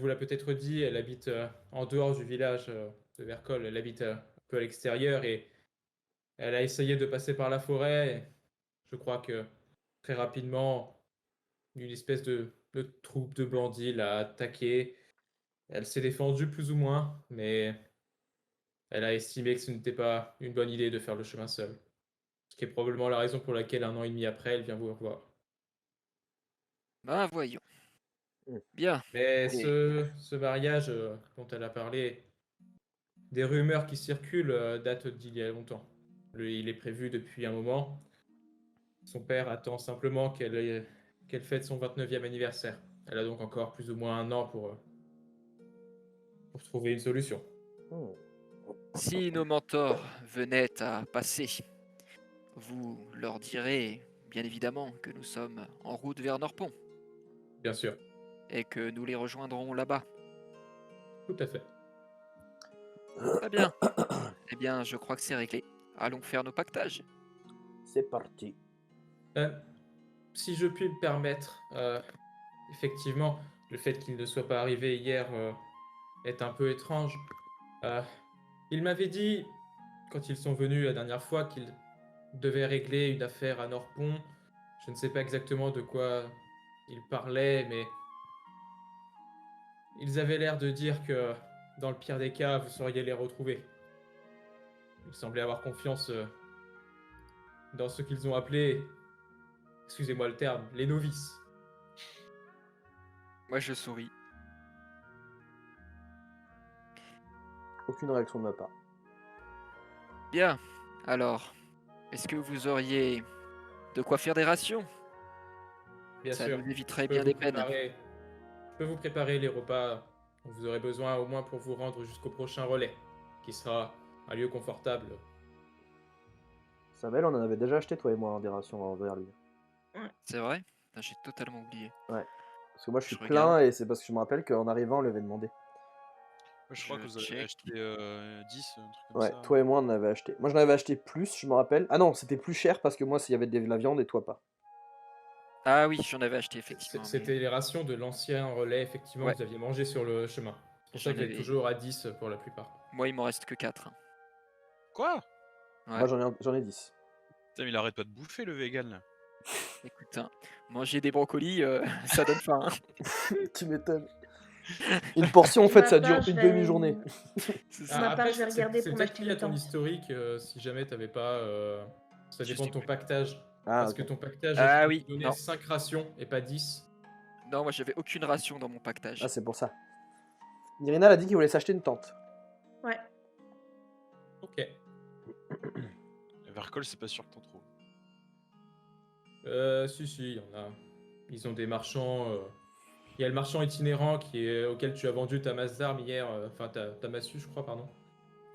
l'a peut-être dit, elle habite en dehors du village de Vercol. Elle habite un peu à l'extérieur et elle a essayé de passer par la forêt. Et je crois que très rapidement, une espèce de troupe de bandits l'a attaquée. Elle s'est défendue plus ou moins, mais elle a estimé que ce n'était pas une bonne idée de faire le chemin seule. Ce qui est probablement la raison pour laquelle 1 an et demi après, elle vient vous revoir. Ben voyons. Mm. Bien. Mais Et ce mariage dont elle a parlé, des rumeurs qui circulent datent d'il y a longtemps. Il est prévu depuis un moment. Son père attend simplement qu'elle fête son 29e anniversaire. Elle a donc encore plus ou moins 1 an pour trouver une solution. si nos mentors venaient à passer, vous leur direz bien évidemment que nous sommes en route vers Norpont Bien sûr, et que nous les rejoindrons là-bas. tout à fait. Très bien. Eh bien, je crois que c'est réglé. Allons faire nos pactages. C'est parti. Si je puis me permettre, effectivement, le fait qu'il ne soit pas arrivé hier est un peu étrange. Il m'avait dit, quand ils sont venus la dernière fois, qu'ils devaient régler une affaire à Norpont. Je ne sais pas exactement de quoi ils parlaient, mais ils avaient l'air de dire que, dans le pire des cas, vous sauriez les retrouver. Ils semblaient avoir confiance dans ce qu'ils ont appelé, excusez-moi le terme, les novices. Moi, je souris. Aucune réaction de ma part. Bien. Alors, est-ce que vous auriez de quoi faire des rations? Bien Ça sûr. nous éviterait Je peux bien vous des peines. Je peux vous préparer les repas dont vous aurez besoin au moins pour vous rendre jusqu'au prochain relais, qui sera un lieu confortable. Samuel, on en avait déjà acheté, toi et moi, des rations envers lui. C'est vrai? Putain, j'ai totalement oublié. Parce que moi, je suis Je plein regarde. et c'est parce que je me rappelle qu'en arrivant, on l'avait demandé. Je crois que vous avez check. acheté 10, un truc comme Ouais, ça. toi et moi, on en avait acheté. Moi, j'en avais acheté plus, je me rappelle. Ah non, c'était plus cher parce que moi, s'il y avait de la viande et toi pas. Ah oui, j'en avais acheté effectivement. C'était les rations de l'ancien relais, effectivement, Ouais. que vous aviez mangé sur le chemin. C'est pour ça J'en que vous êtes avais- toujours à 10 pour la plupart. Moi, il m'en reste que 4. Quoi? Ouais. Moi j'en ai 10. Putain, mais il arrête pas de bouffer le vegan là. Écoute, hein, manger des brocolis, ça donne faim. Hein. Tu m'étonnes. Une portion en Pour fait ma ça dure part, je une vais- demi-journée. C'est Pour ça. ma part, Après, je vais c'est regarder c'est pour peut-être m'acheter lié à une ton tente. historique, si jamais t'avais pas. Ça Je dépend de suis ton plus- pactage. Ah, Parce ok. que ton pactage, Ah je oui, te donnait non. 5 rations et pas 10. Non, moi j'avais aucune ration dans mon pactage. Ah, c'est pour ça. Irina elle a dit qu'il voulait s'acheter une tente. Ouais. Ok. Vercol, c'est pas sûr que t'en trouves. Si, il y en a. Ils ont des marchands. Il y a le marchand itinérant auquel tu as vendu ta masse d'armes hier, enfin ta massue, je crois, pardon.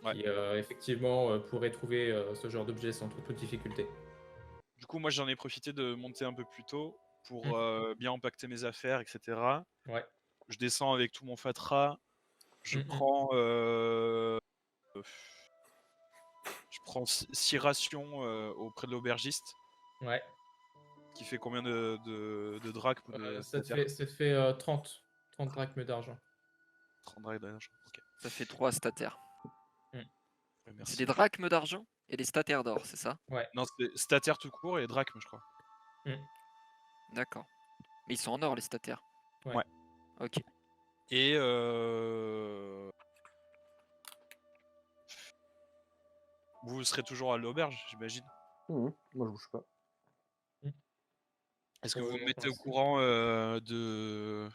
Ouais. Qui effectivement pourrait trouver ce genre d'objet sans toute difficulté. Du coup, moi, j'en ai profité de monter un peu plus tôt pour Mhm. bien empaqueter mes affaires, etc. Ouais. Je descends avec tout mon fatras. Je Mhm. prends, je prends 6 rations auprès de l'aubergiste. Ouais. Qui fait combien de drachmes ou de Ça te statères? fait 30 drachmes d'argent. 30 drachmes d'argent. Ok. Ça fait 3 statères. Ouais, C'est merci. des drachmes d'argent et des statères d'or, c'est ça? Non, c'est statères tout court et drachmes, je crois. D'accord. Mais ils sont en or, les statères. Ouais. Ok. Et vous serez toujours à l'auberge, j'imagine. Moi je bouge pas. Est-ce que Ouais, vous ouais, me mettez au merci. courant de.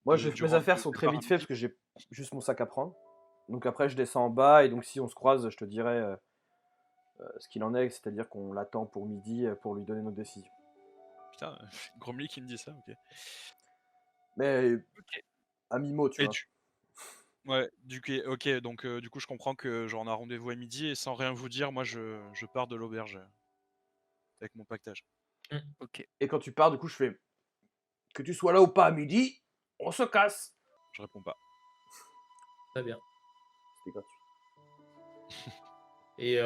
Moi du mes affaires sont très départ vite à faites midi parce que j'ai juste mon sac à prendre. Donc après je descends en bas et donc si on se croise je te dirai ce qu'il en est, c'est-à-dire qu'on l'attend pour midi pour lui donner nos décisions. Putain, Gromly qui me dit ça, ok. Mais Ok. à mi-mot, tu Et vois. Ouais, ok, donc du coup je comprends que genre on a rendez-vous à midi et sans rien vous dire, moi je pars de l'auberge avec mon pactage. Ok. Et quand tu pars, du coup, je fais que tu sois là ou pas à midi, on se casse. Je réponds pas. Très bien. C'était gratuit. Et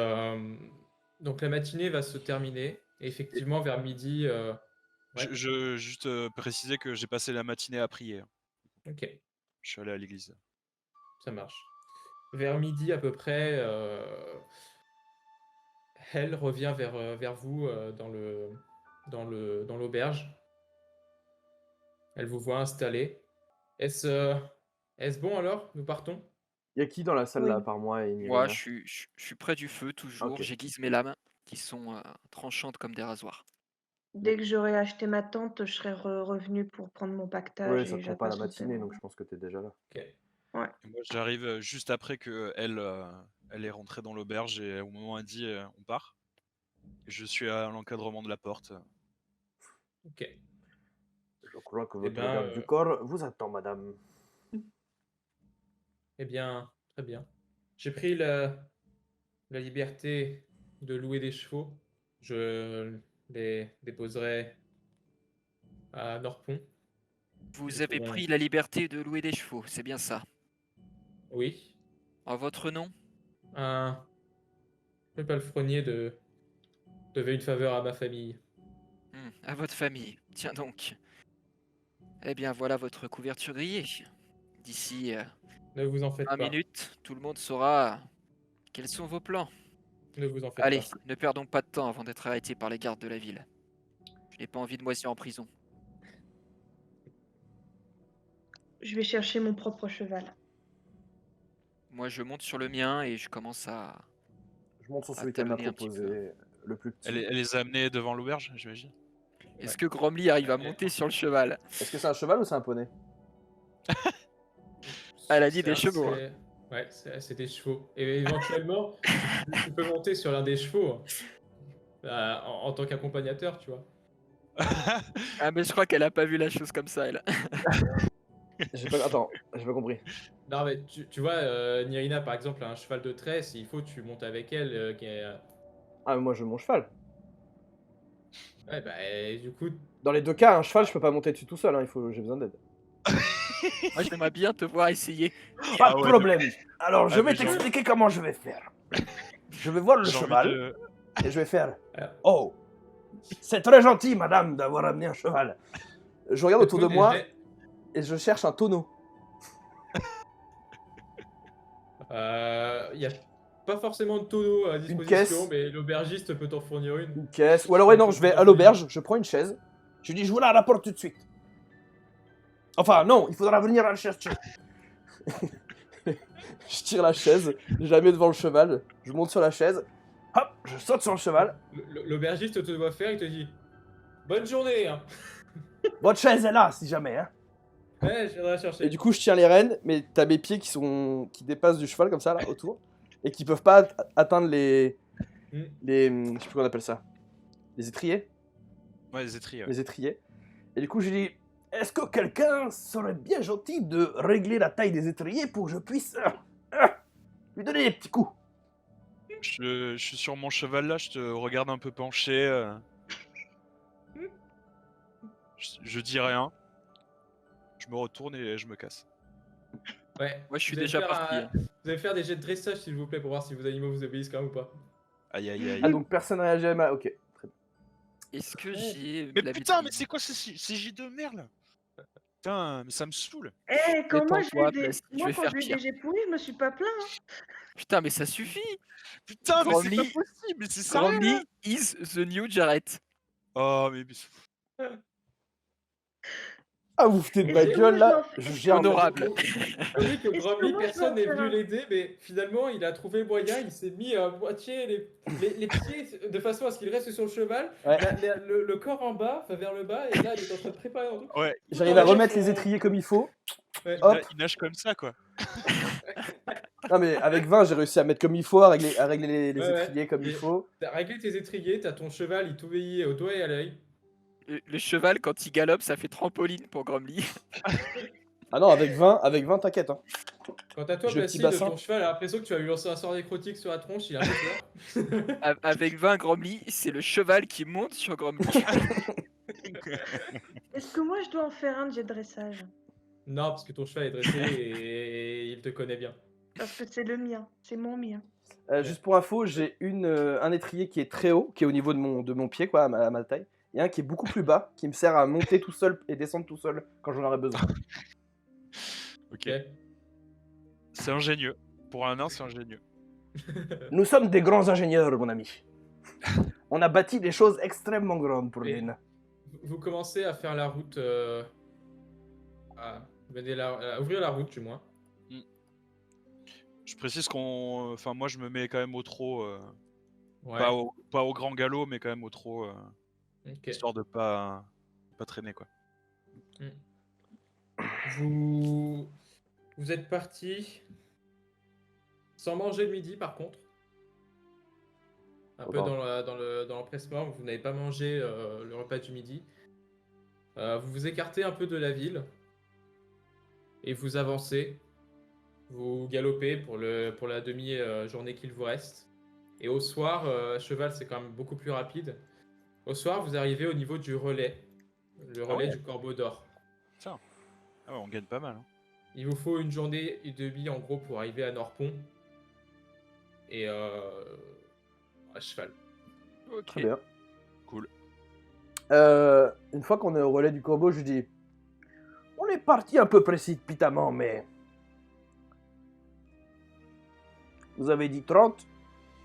donc la matinée va se terminer. Et effectivement, vers midi. Ouais. Je juste préciser que j'ai passé la matinée à prier. Ok, Je suis allé à l'église. ça marche. Vers midi à peu près, elle revient vers vous dans l'auberge. Elle vous voit installé. Est-ce bon alors? Nous partons? Y a qui dans la salle là, Oui. à part moi et Moi, Nirina? je suis près du feu toujours. Ok. J'aiguise mes lames qui sont tranchantes comme des rasoirs. Dès que j'aurai acheté ma tente, je serai revenue pour prendre mon Ouais, pactage ça et te prend pas la j'impatienterai matinée, mon- donc je pense que t'es déjà là. Ok. Et moi j'arrive juste après que elle est rentrée dans l'auberge et au moment où elle dit on part. Je suis à l'encadrement de la porte. Ok. Je crois que Eh votre ben, garde du corps vous attend, madame. Eh bien, très bien. J'ai pris la liberté de louer des chevaux. Je les déposerai à Norpont. Vous Ils avez pourront- pris la liberté de louer des chevaux, c'est bien ça. Oui, En votre nom? le palefrenier devait une faveur à ma famille. À votre famille. Tiens donc. Eh bien, voilà votre couverture grillée. D'ici Ne vous en faites 20 pas. minutes, tout le monde saura quels sont vos plans. Ne vous en faites Allez, pas. ne perdons pas de temps avant d'être arrêtés par les gardes de la ville. Je n'ai pas envie de moisir en prison. Je vais chercher mon propre cheval. Moi, je monte sur le mien et je commence à Je monte sur à celui qu'elle m'a talonner un petit peu. proposé, le plus petit. Elle les a amenés devant l'auberge, j'imagine. Est-ce que Gromly arrive à monter sur le cheval? Est-ce que c'est un cheval ou c'est un poney? Elle a dit C'est des chevaux. assez- Ouais, c'est des chevaux. Et éventuellement, tu peux monter sur l'un des chevaux en tant qu'accompagnateur, tu vois. Ah, mais je crois qu'elle a pas vu la chose comme ça, elle. Attends, j'ai pas compris. Non, mais tu vois, Nirina, par exemple, a un cheval de trait. S'il faut, tu montes avec elle. Ah, mais moi je veux mon cheval. Ouais, bah, et du coup, Dans les deux cas, un cheval, je peux pas monter dessus tout seul, hein, j'ai besoin d'aide. Moi, j'aimerais bien te voir essayer. Pas Ah de ouais, problème. Alors, je Ah, vais mais j'ai envie- t'expliquer comment je vais faire. Je vais voir le J'ai envie cheval de- et je vais faire Alors. Oh, C'est très gentil, madame, d'avoir amené un cheval. Je regarde autour de Faites-moi moi des jets. et je cherche un tonneau. Il n'y a pas forcément de tonneau à disposition, caisse. mais l'aubergiste peut t'en fournir une. Une caisse. Ou alors, ouais, non, je vais à l'auberge, je prends une chaise. Je lui dis, je vous la rapporte tout de suite. Enfin, non, il faudra venir la chercher. Je tire la chaise, je la mets devant le cheval, je monte sur la chaise, hop, je saute sur le cheval. L'aubergiste te doit faire, il te dit bonne journée. Hein. Votre chaise est là, si jamais. Hein. Ouais, je viendrai la chercher. Et du coup, je tiens les rênes, mais t'as mes pieds qui dépassent du cheval comme ça, là, autour, et qui peuvent pas atteindre les. Hmm. Je sais plus comment on appelle ça. Les étriers. Ouais, les étriers. Ouais. Les étriers. Et du coup, j'ai dit, est-ce que quelqu'un serait bien gentil de régler la taille des étriers pour que je puisse lui donner des petits coups? Je suis sur mon cheval là, je te regarde un peu penché. Je dis rien. Je me retourne et je me casse. Ouais. Moi, je suis Vous allez déjà faire parti. un- Vous allez faire des jets de dressage, s'il vous plaît, pour voir si vos animaux vous obéissent quand même ou pas. Aïe aïe aïe. Ah, donc personne n'a réagi à ma. Ok. Très bien. Est-ce que j'ai Mais la putain, mais maîtrise? c'est quoi ces jets de merde là? Putain, mais ça me saoule. Eh, quand moi j'ai Détends-toi, eu des... Bless, je moi, vais quand faire j'ai eu pire. des jets pourris, je me suis pas plaint. Putain, mais ça suffit. Putain, mais c'est pas Gromly- possible, mais c'est sérieux là. Gromly is the new Jared. Oh, mais. Ah, vous foutez de Et ma c'est gueule moi, là. je Je gerbe. Honorable. Vous savez que Est-ce que Gromly, moi, je personne dois n'est en venu faire un? l'aider, mais finalement, il a trouvé moyen, il s'est mis à moitié les pieds de façon à ce qu'il reste sur le cheval, Ouais. le corps en bas, enfin vers le bas, et là, il est en train de préparer un truc. Ouais, J'arrive à remettre les étriers comme il faut. Ouais. Hop. il nage comme ça quoi. Non, mais avec 20, j'ai réussi à mettre comme il faut, à régler les Ouais, ouais. étriers comme il Et- faut. T'as réglé tes étriers, t'as ton cheval, il t'obéit au doigt et à l'œil. Le cheval, quand il galope, ça fait trampoline pour Gromly. Ah non, avec 20, t'inquiète. Hein. Quant à toi, J'ai le petit Placide, bassin. ton cheval a l'impression que tu as eu lancé un sort nécrotique sur la tronche, il a un peu peur. Avec 20 Gromly, c'est le cheval qui monte sur Gromly. Est-ce que moi je dois en faire un de jet de dressage? Non, parce que ton cheval est dressé et il te connaît bien. Parce que c'est le mien, c'est mon mien. Juste pour info, j'ai un étrier qui est très haut, qui est au niveau de mon pied, quoi, à ma taille. Et un qui est beaucoup plus bas, qui me sert à monter tout seul et descendre tout seul quand j'en aurai besoin. Ok. Ok. C'est ingénieux. Pour un nain, c'est ingénieux. Nous sommes des grands ingénieurs, mon ami. On a bâti des choses extrêmement grandes pour Et- les nains. Vous commencez à faire la route. À ouvrir la route, du moins. Je précise qu'on. Enfin, moi, je me mets quand même au trot. Ouais. Pas au grand galop, mais quand même au trot. Ok. Histoire de pas traîner quoi. Vous êtes parti sans manger le midi, par contre. Un peu Pardon. dans l'empressement, vous n'avez pas mangé le repas du midi. Vous vous écartez un peu de la ville et vous avancez. Vous galopez pour la demi-journée qu'il vous reste. Et au soir, à cheval, c'est quand même beaucoup plus rapide. Au soir, vous arrivez au niveau du relais. Le relais ouais. du Corbeau d'Or. Ah ouais, on gagne pas mal. Hein. Il vous faut une journée et demie en gros pour arriver à Norpont. Et à cheval. Ok. Très bien. Cool. Une fois qu'on est au relais du corbeau, je dis, on est parti un peu précipitamment, mais vous avez dit 30?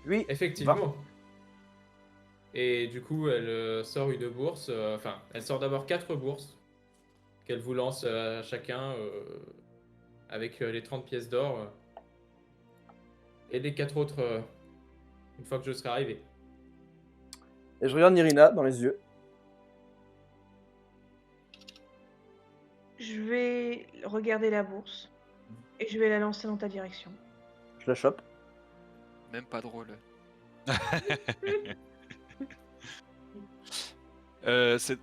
Oui. Effectivement. Et du coup, elle sort une bourse. Enfin, elle sort d'abord 4 bourses qu'elle vous lance à chacun avec les 30 pièces d'or. Et les 4 autres une fois que je serai arrivé. Et je regarde Nirina dans les yeux. Je vais regarder la bourse et je vais la lancer dans ta direction. Je la chope. Même pas drôle.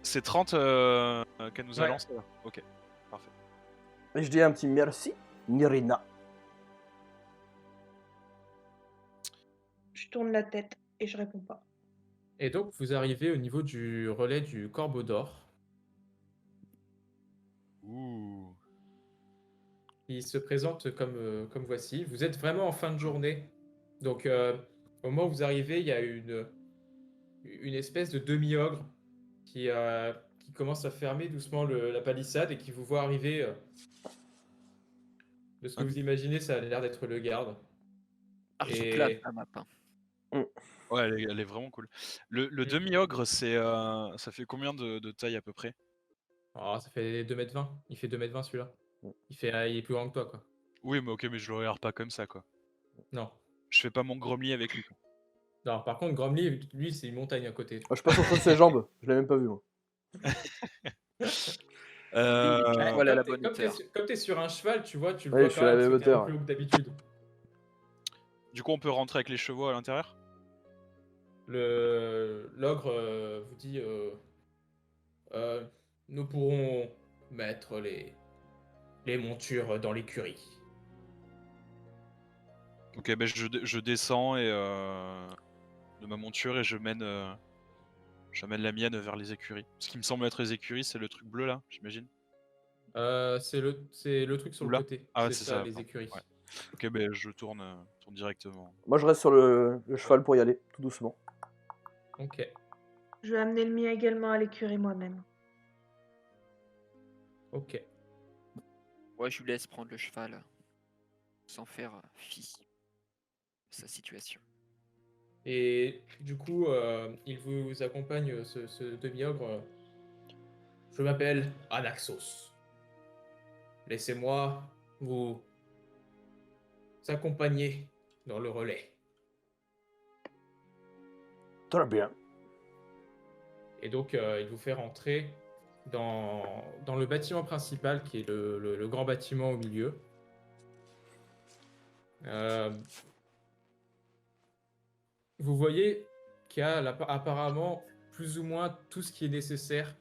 C'est 30 qu'elle nous a Ouais. lancé là. Ok, parfait. Et je dis un petit merci, Nirina. Je tourne la tête et je réponds pas. Et donc, vous arrivez au niveau du relais du Corbeau d'Or. Ouh. Il se présente comme voici. Vous êtes vraiment en fin de journée. Donc, au moment où vous arrivez, il y a une espèce de demi-ogre qui commence à fermer doucement la palissade et qui vous voit arriver. De ce que Ok. vous imaginez, ça a l'air d'être le garde. Archi Et- plate la map. Hein. Ouais, elle est vraiment cool. Le Mm. demi-ogre, ça fait combien de taille à peu près? Oh, ça fait 2,20 m. Il fait 2,20 m celui-là. Mm. Il est plus grand que toi, quoi. Oui, mais ok, mais je le regarde pas comme ça, quoi. Non. Je fais pas mon Gromly avec lui, quoi. Non, par contre, Gromly, lui, c'est une montagne à côté. Je passe sur ses jambes, je l'ai même pas vu moi. Pile poil à la bonne Comme hauteur. t'es sur un cheval, tu vois, tu le Ouais, vois je suis quand à la même, même parce que t'es un hauteur, peu plus haut que d'habitude. Du coup, on peut rentrer avec les chevaux à l'intérieur? L'ogre vous dit nous pourrons mettre les montures dans l'écurie. Ok, ben je descends et de ma monture et j'amène la mienne vers les écuries. Ce qui me semble être les écuries, c'est le truc bleu là, j'imagine. C'est le truc sur Ou le là côté. Ah, c'est c'est ça, ça, les pardon. écuries. Ouais. Ok, ben je tourne directement. Moi je reste sur le cheval pour y aller, tout doucement. Ok. Je vais amener le mien également à l'écurie moi-même. Ok. Ouais, je lui laisse prendre le cheval sans faire fi de sa situation. Et du coup, il vous accompagne, ce demi-ogre. Je m'appelle Anaxos. Laissez-moi vous accompagner dans le relais. Très bien. Et donc, il vous fait rentrer dans le bâtiment principal, qui est le grand bâtiment au milieu. Vous voyez qu'il y a apparemment plus ou moins tout ce qui est nécessaire.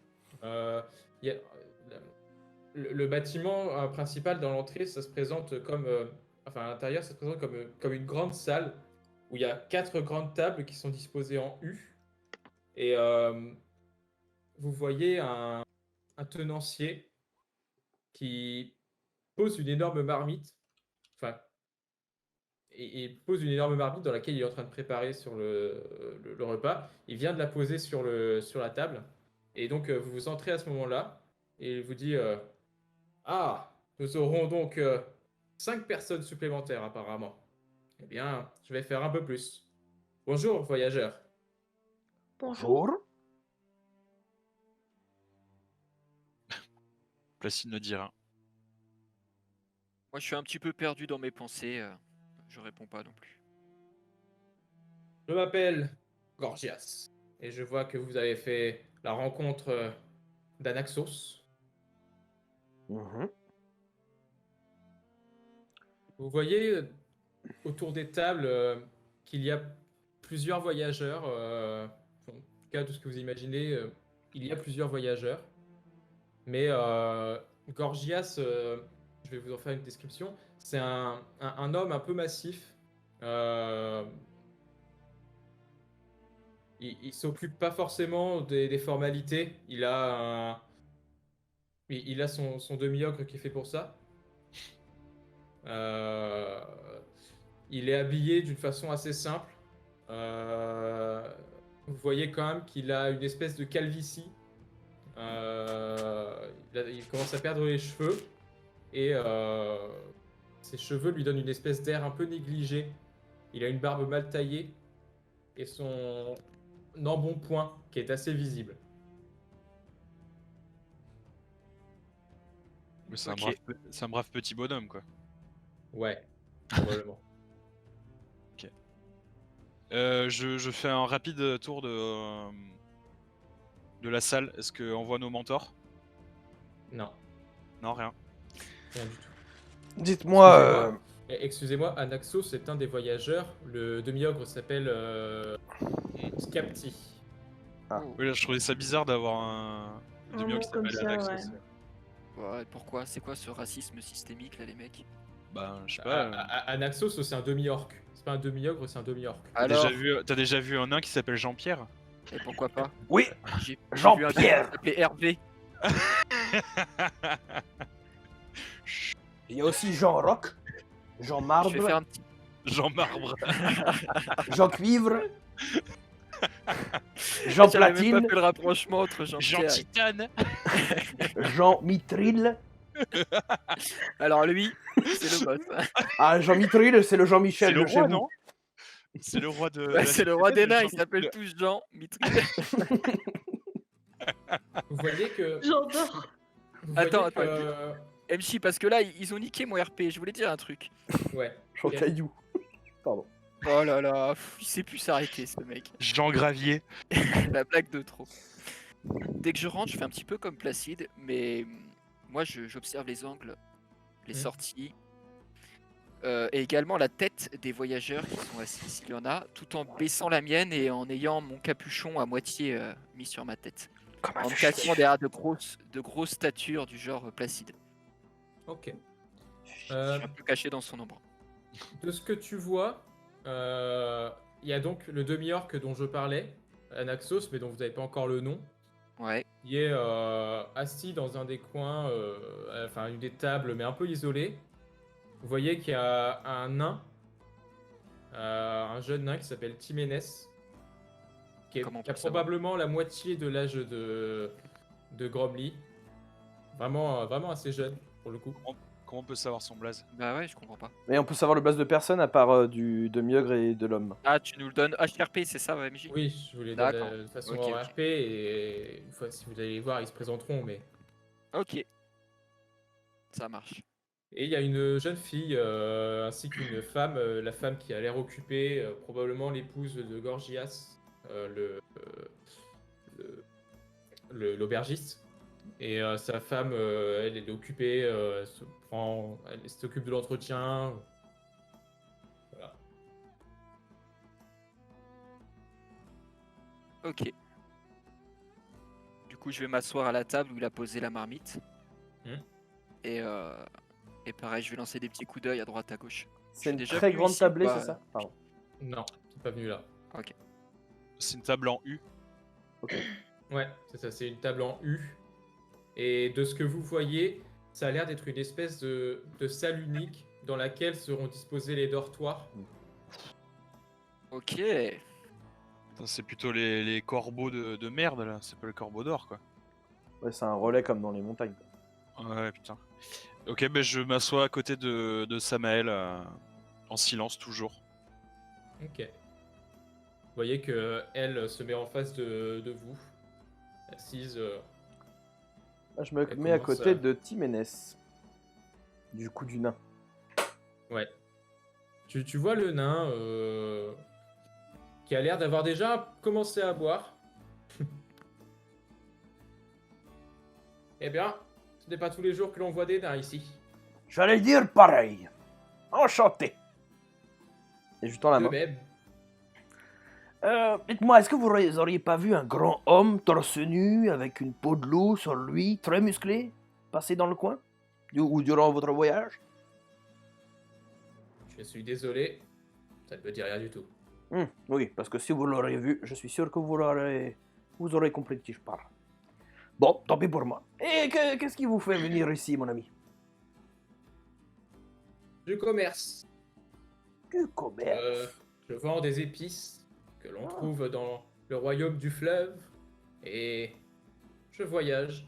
Il y a- le bâtiment principal dans l'entrée, ça se présente comme... enfin, à l'intérieur, ça se présente comme une grande salle où il y a 4 grandes tables qui sont disposées en U. Et vous voyez un tenancier qui pose une énorme marmite. Enfin, et pose une énorme marmite dans laquelle il est en train de préparer sur le repas. Il vient de la poser sur la table. Et donc, vous entrez à ce moment-là. Et il vous dit Ah, nous aurons donc 5 personnes supplémentaires apparemment. Eh bien, je vais faire un peu plus. Bonjour, voyageurs. Bonjour. Placide ne dit rien. Moi, je suis un petit peu perdu dans mes pensées. Je réponds pas non plus. Je m'appelle Gorgias. Et je vois que vous avez fait la rencontre d'Anaxos. Mhm. Vous voyez autour des tables qu'il y a plusieurs voyageurs. En tout cas, tout ce que vous imaginez, il y a plusieurs voyageurs. Mais Gorgias, je vais vous en faire une description. C'est un homme un peu massif. Il s'occupe pas forcément des formalités. Il a son demi-ogre qui est fait pour ça. Il est habillé d'une façon assez simple. Vous voyez quand même qu'il a une espèce de calvitie. Il commence à perdre les cheveux. Et ses cheveux lui donnent une espèce d'air un peu négligé. Il a une barbe mal taillée. Et son embonpoint qui est assez visible. Mais c'est Ok. un brave petit bonhomme, quoi. Ouais, probablement. Je fais un rapide tour de la salle. Est-ce qu'on voit nos mentors? Non, Non, rien. rien du tout. Dites-moi, Excusez-moi, Anaxos est un des voyageurs. Le demi-ogre s'appelle Skapti. Ah. Oh. Oui, là, je trouvais ça bizarre d'avoir un Un demi-ogre nom qui comme s'appelle ça, Anaxos. ouais. Ouais, pourquoi? C'est quoi ce racisme systémique là, les mecs? Bah, je sais pas. Anaxos, c'est un demi-orc. C'est pas un demi-ogre, c'est un demi-orc. Alors, T'as déjà vu un nain qui s'appelle Jean-Pierre? et pourquoi pas? oui, J'ai vu un Jean-Pierre. gars qui s'appelait Hervé. il y a aussi Jean Rock, Jean Je Marbre, vais faire un petit. Jean Marbre. Jean Cuivre, Jean J'avais même Platine, pas fait le rapprochement entre Jean Jean Pierre. Titane. Jean Mitril. Alors lui, c'est le boss. Ah, Jean Mitril, c'est le C'est Jean-Michel le de chez roi, vous. non? C'est le roi de. Ouais, la c'est le roi des citadelle, nains, ils Jean- s'appellent le- tous Jean Mitril. Vous voyez que. J'adore. Vous Attends, voyez attends, MJ, parce que là, ils ont niqué mon RP, je voulais dire un truc. Ouais. Jean Ok. Caillou. Pardon. Oh là là, il sait plus s'arrêter ce mec. Jean Gravier. La blague de trop. Dès que je rentre, je fais un petit peu comme Placide, mais moi j'observe les angles, les sorties, et également la tête des voyageurs qui sont assis, s'il y en a, tout en baissant la mienne et en ayant mon capuchon à moitié mis sur ma tête. Comme un En me fugitif. cachant derrière de grosses statures du genre Placide. Ok. Je suis un peu caché dans son ombre. De ce que tu vois, il y a donc le demi-orc dont je parlais, Anaxos, mais dont vous n'avez pas encore le nom. Ouais, Il est assis dans un des coins, enfin une des tables, mais un peu isolé. Vous voyez qu'il y a un nain, un jeune nain qui s'appelle Timénès, qui Comment on a peut le savoir probablement la moitié de l'âge de Gromly. Vraiment assez jeune, pour le coup. Comment on peut savoir son blaze? bah ouais, je comprends pas. Mais on peut savoir le base de personne à part de Miogre et de l'homme. Ah, tu nous le donnes HRP, c'est ça, MJ? Oui, je vous les donne D'accord. de façon Ok, en ok. RP, et une fois, si vous allez les voir, ils se présenteront, mais... Ok. Ça marche. Et il y a une jeune fille ainsi qu'une femme, la femme qui a l'air occupée, probablement l'épouse de Gorgias, l'aubergiste. Et sa femme, elle est occupée, elle s'occupe de l'entretien. Voilà. Ok. Du coup, je vais m'asseoir à la table où il a posé la marmite. Hmm. Et pareil, je vais lancer des petits coups d'œil à droite à gauche. C'est une déjà très venu grande ici, tablée, bah, c'est ça? Pardon. Non, c'est pas venu là. C'est une table en U. Ouais, c'est ça, c'est une table en U. Et de ce que vous voyez, ça a l'air d'être une espèce de salle unique dans laquelle seront disposés les dortoirs. Ok. Putain, c'est plutôt les corbeaux de merde là, c'est pas le corbeau d'or quoi. Ouais, c'est un relais comme dans les montagnes. Ouais, putain. Ok, ben je m'assois à côté de Samael en silence toujours. Ok. Vous voyez que elle se met en face de vous, assise. Là, je me Elle mets à commence côté à- de Timénès. Du coup, du nain. Ouais. Tu vois le nain qui a l'air d'avoir déjà commencé à boire. Eh bien, ce n'est pas tous les jours que l'on voit des nains ici. J'allais dire pareil. Enchanté. Et je lui tends la De main. même. Dites-moi, est-ce que vous auriez pas vu un grand homme torse nu avec une peau de loup sur lui, très musclé, passer dans le coin? Ou durant votre voyage? Je suis désolé, ça ne me dit rien du tout. Oui, parce que si vous l'aurez vu, je suis sûr que vous aurez compris de qui je parle. Bon, tant pis pour moi. Et qu'est-ce qui vous fait venir ici, mon ami? Du commerce. Du commerce. Je vends des épices que l'on trouve dans le royaume du fleuve et je voyage.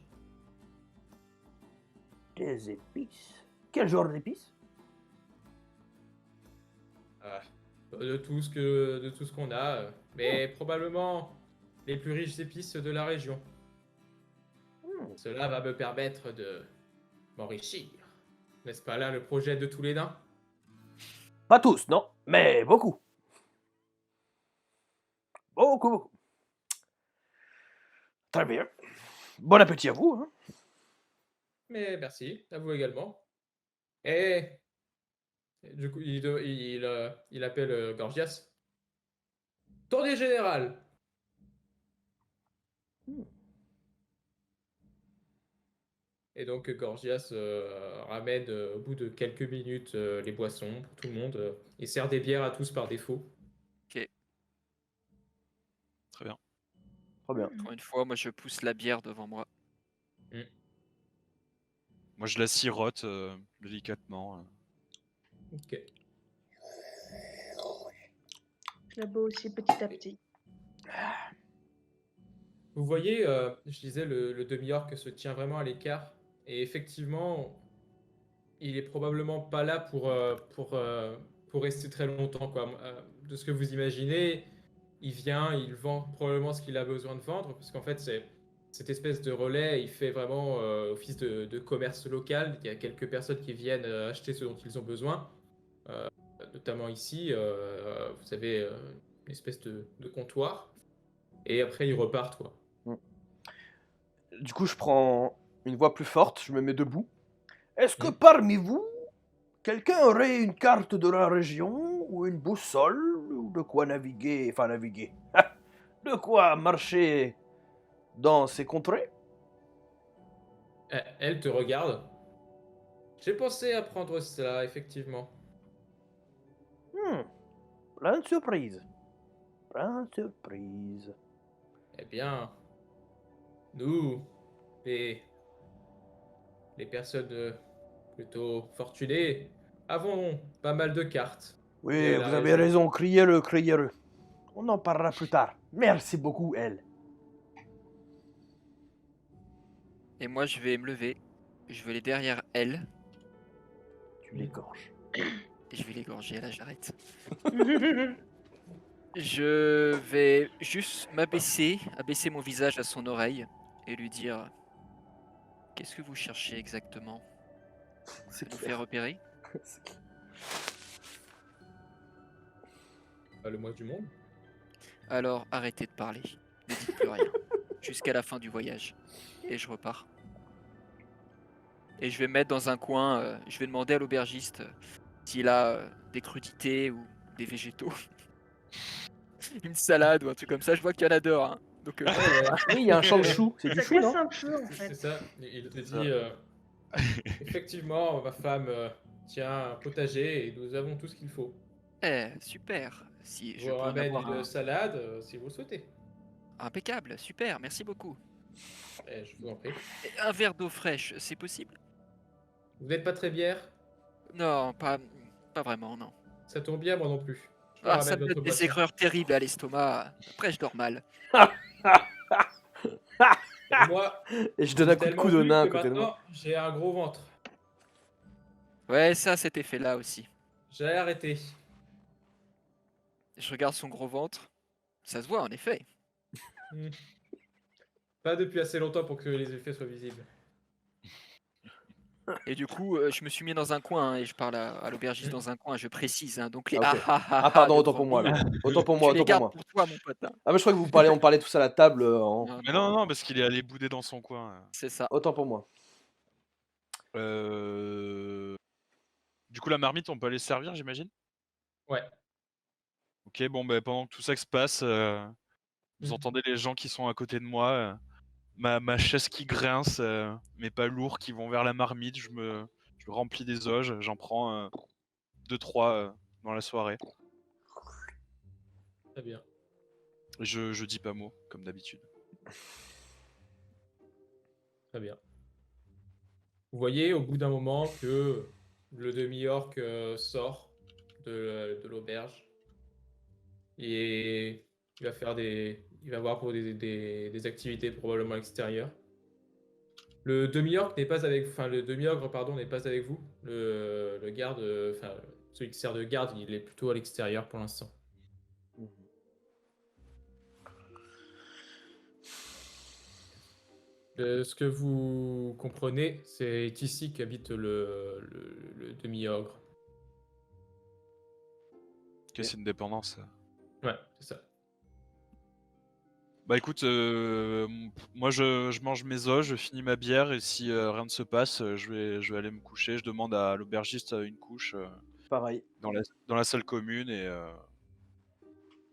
Des épices. Quel genre d'épices? De tout ce qu'on a, mais probablement les plus riches épices de la région. Cela va me permettre de m'enrichir. N'est-ce pas là le projet de tous les nains? Pas tous, non, mais beaucoup. Beaucoup. Très bien. Bon appétit à vous. Hein. Mais merci, à vous également. Et du coup, il appelle Gorgias. Tournée générale. Et donc Gorgias ramène au bout de quelques minutes les boissons pour tout le monde. Il sert des bières à tous par défaut. Très bien. Très bien. Encore une fois, moi je pousse la bière devant moi. Moi je la sirote délicatement. Ok. Je la bois aussi petit à petit. Vous voyez, je disais, le demi-orc se tient vraiment à l'écart. Et effectivement, il est probablement pas là pour rester très longtemps, quoi. De ce que vous imaginez, il vient, il vend probablement ce qu'il a besoin de vendre, parce qu'en fait, c'est cette espèce de relais, il fait vraiment office de commerce local. Il y a quelques personnes qui viennent acheter ce dont ils ont besoin, euh, notamment ici, vous avez une espèce de comptoir, et après ils repartent, quoi. Du coup, je prends une voix plus forte, je me mets debout. Est-ce que Hmm. parmi vous, quelqu'un aurait une carte de la région ou une boussole ou de quoi naviguer, enfin naviguer, de quoi marcher dans ces contrées? Elle te regarde. J'ai pensé à prendre cela, effectivement. Plein de surprises. Plein de surprises. Eh bien, nous, les, les personnes plutôt fortunées, avons pas mal de cartes Oui, de la vous avez région. raison, criez-le, criez-le. On en parlera plus tard. Merci beaucoup, elle. Et moi, je vais me lever. Je vais aller derrière elle Tu l'égorges. et je vais l'égorger. Là, j'arrête. Je vais juste abaisser mon visage à son oreille et lui dire qu'est-ce que vous cherchez exactement? C'est Ça nous fait clair. repérer? C'est clair. Pas le mois du monde. Alors arrêtez de parler. Ne dites plus rien. Jusqu'à la fin du voyage. Et je repars. Et je vais me mettre dans un coin. Je vais demander à l'aubergiste s'il a des crudités ou des végétaux. Une salade ou un truc comme ça. Je vois qu'il y en a dehors. Hein. Donc, Ouais, ouais. Oui, il y a un champ de choux. C'est du Ça chou, casse non? un peu en C'est fait. ça. Il te ça. dit effectivement, ma femme tient un potager et nous avons tout ce qu'il faut. super. Si Je je vous peux en ramène avoir une salade si vous le souhaitez. impeccable. Super. Merci beaucoup. Je vous en prie. Et un verre d'eau fraîche, c'est possible? Vous n'êtes pas très bière? Non, pas vraiment, non. Ça tombe bien, moi non plus. Je vous Ah, ça ramène me votre donne des boisson. aigreurs terribles à l'estomac. Après, je dors mal. Et moi, Et je donne un coup de tellement coude au bu nain à que côté de moi. maintenant, j'ai un gros ventre. Ouais, ça, cet effet-là aussi. J'ai arrêté. Je regarde son gros ventre. Ça se voit, en effet. Hmm. Pas depuis assez longtemps pour que les effets soient visibles. Et du coup, je me suis mis dans un coin hein, et je parle à l'aubergiste Hmm. dans un coin, je précise. Hein, donc les Ah, ok. ah pardon, de autant pour moi, Granby, alors. Autant pour moi, tu les autant pour gardes moi. pour toi, mon pote. Hein. Ah, mais je crois que on parlait tous à la table en... Non, Mais non, parce qu'il est allé bouder dans son coin. c'est ça. Autant pour moi. Du coup, la marmite, on peut aller se servir, j'imagine? Ouais. Ok, bon, bah, pendant que tout ça se passe, vous Mhm. entendez les gens qui sont à côté de moi, ma chaise qui grince, mes pas lourds qui vont vers la marmite, je remplis des auges, j'en prends 2-3 dans la soirée. Très bien. Et je dis pas mot, comme d'habitude. Très bien. Vous voyez au bout d'un moment que le demi-orc sort de l'auberge et il va voir pour des activités probablement à l'extérieur. Le demi-orc n'est pas avec, enfin le demi-ogre pardon n'est pas avec vous. Le garde, enfin celui qui sert de garde, il est plutôt à l'extérieur pour l'instant. Ce que vous comprenez, c'est ici qu'habite le demi-ogre. Ok, c'est une dépendance. Ouais, c'est ça. Bah écoute, moi je mange mes os, je finis ma bière et si rien ne se passe, je vais aller me coucher. Je demande à l'aubergiste une couche Pareil. dans la salle commune et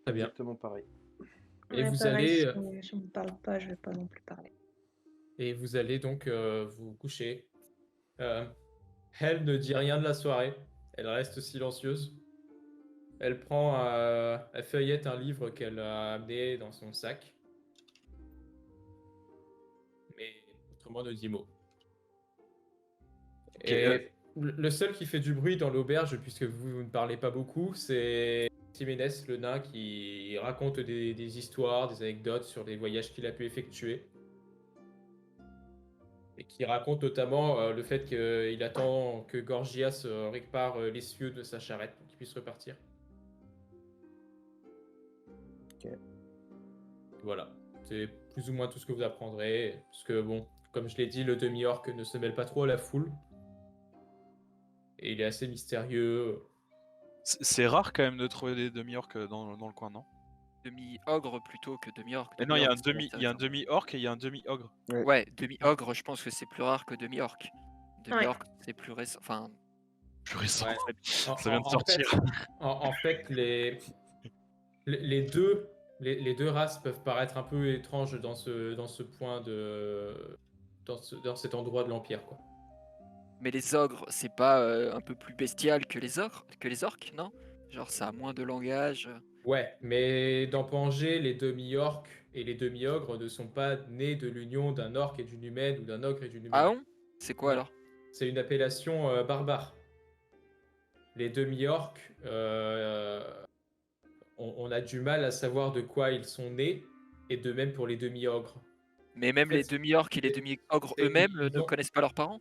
Très bien. Exactement pareil. Et Ouais, vous pareil, allez, si on me parle pas, je vais pas non plus parler. donc vous coucher. Elle ne dit rien de la soirée. Elle reste silencieuse. Elle elle feuillette un livre qu'elle a amené dans son sac. Mais autrement ne dit mot. Ok, Et le seul qui fait du bruit dans l'auberge, puisque vous ne parlez pas beaucoup, c'est Timénès, le nain, qui raconte des histoires, des anecdotes sur les voyages qu'il a pu effectuer. Et qui raconte notamment le fait qu'il attend que Gorgias répare l'essieu de sa charrette pour qu'il puisse repartir. Ok. Voilà, c'est plus ou moins tout ce que vous apprendrez. Parce que bon, comme je l'ai dit, le demi-orc ne se mêle pas trop à la foule. Et il est assez mystérieux. C'est rare quand même de trouver des demi-orques dans le coin, non? Demi-ogre plutôt que demi-orc. Mais non, il y a un Demi-orc, c'est demi-orc et il y a un demi-ogre. Ouais, demi-ogre, je pense que c'est plus rare que demi-orc. Demi-orc, c'est plus récent. Enfin, Plus récent. Ouais. Ça vient de sortir. En fait, les deux races peuvent paraître un peu étranges dans ce point dans cet endroit de l'Empire, quoi. mais les ogres, c'est pas un peu plus bestial que les orques, non? Genre, ça a moins de langage. Ouais, mais dans Pangée, les demi-orques et les demi-ogres ne sont pas nés de l'union d'un orc et d'une humaine ou d'un ogre et d'une humaine. Ah bon? C'est quoi Non. alors? C'est une appellation barbare. Les demi-orques, on a du mal à savoir de quoi ils sont nés, et de même pour les demi-ogres. Mais même En fait, les demi-orques et les demi-ogres c'est- eux-mêmes ils ne ont- connaissent pas leurs parents?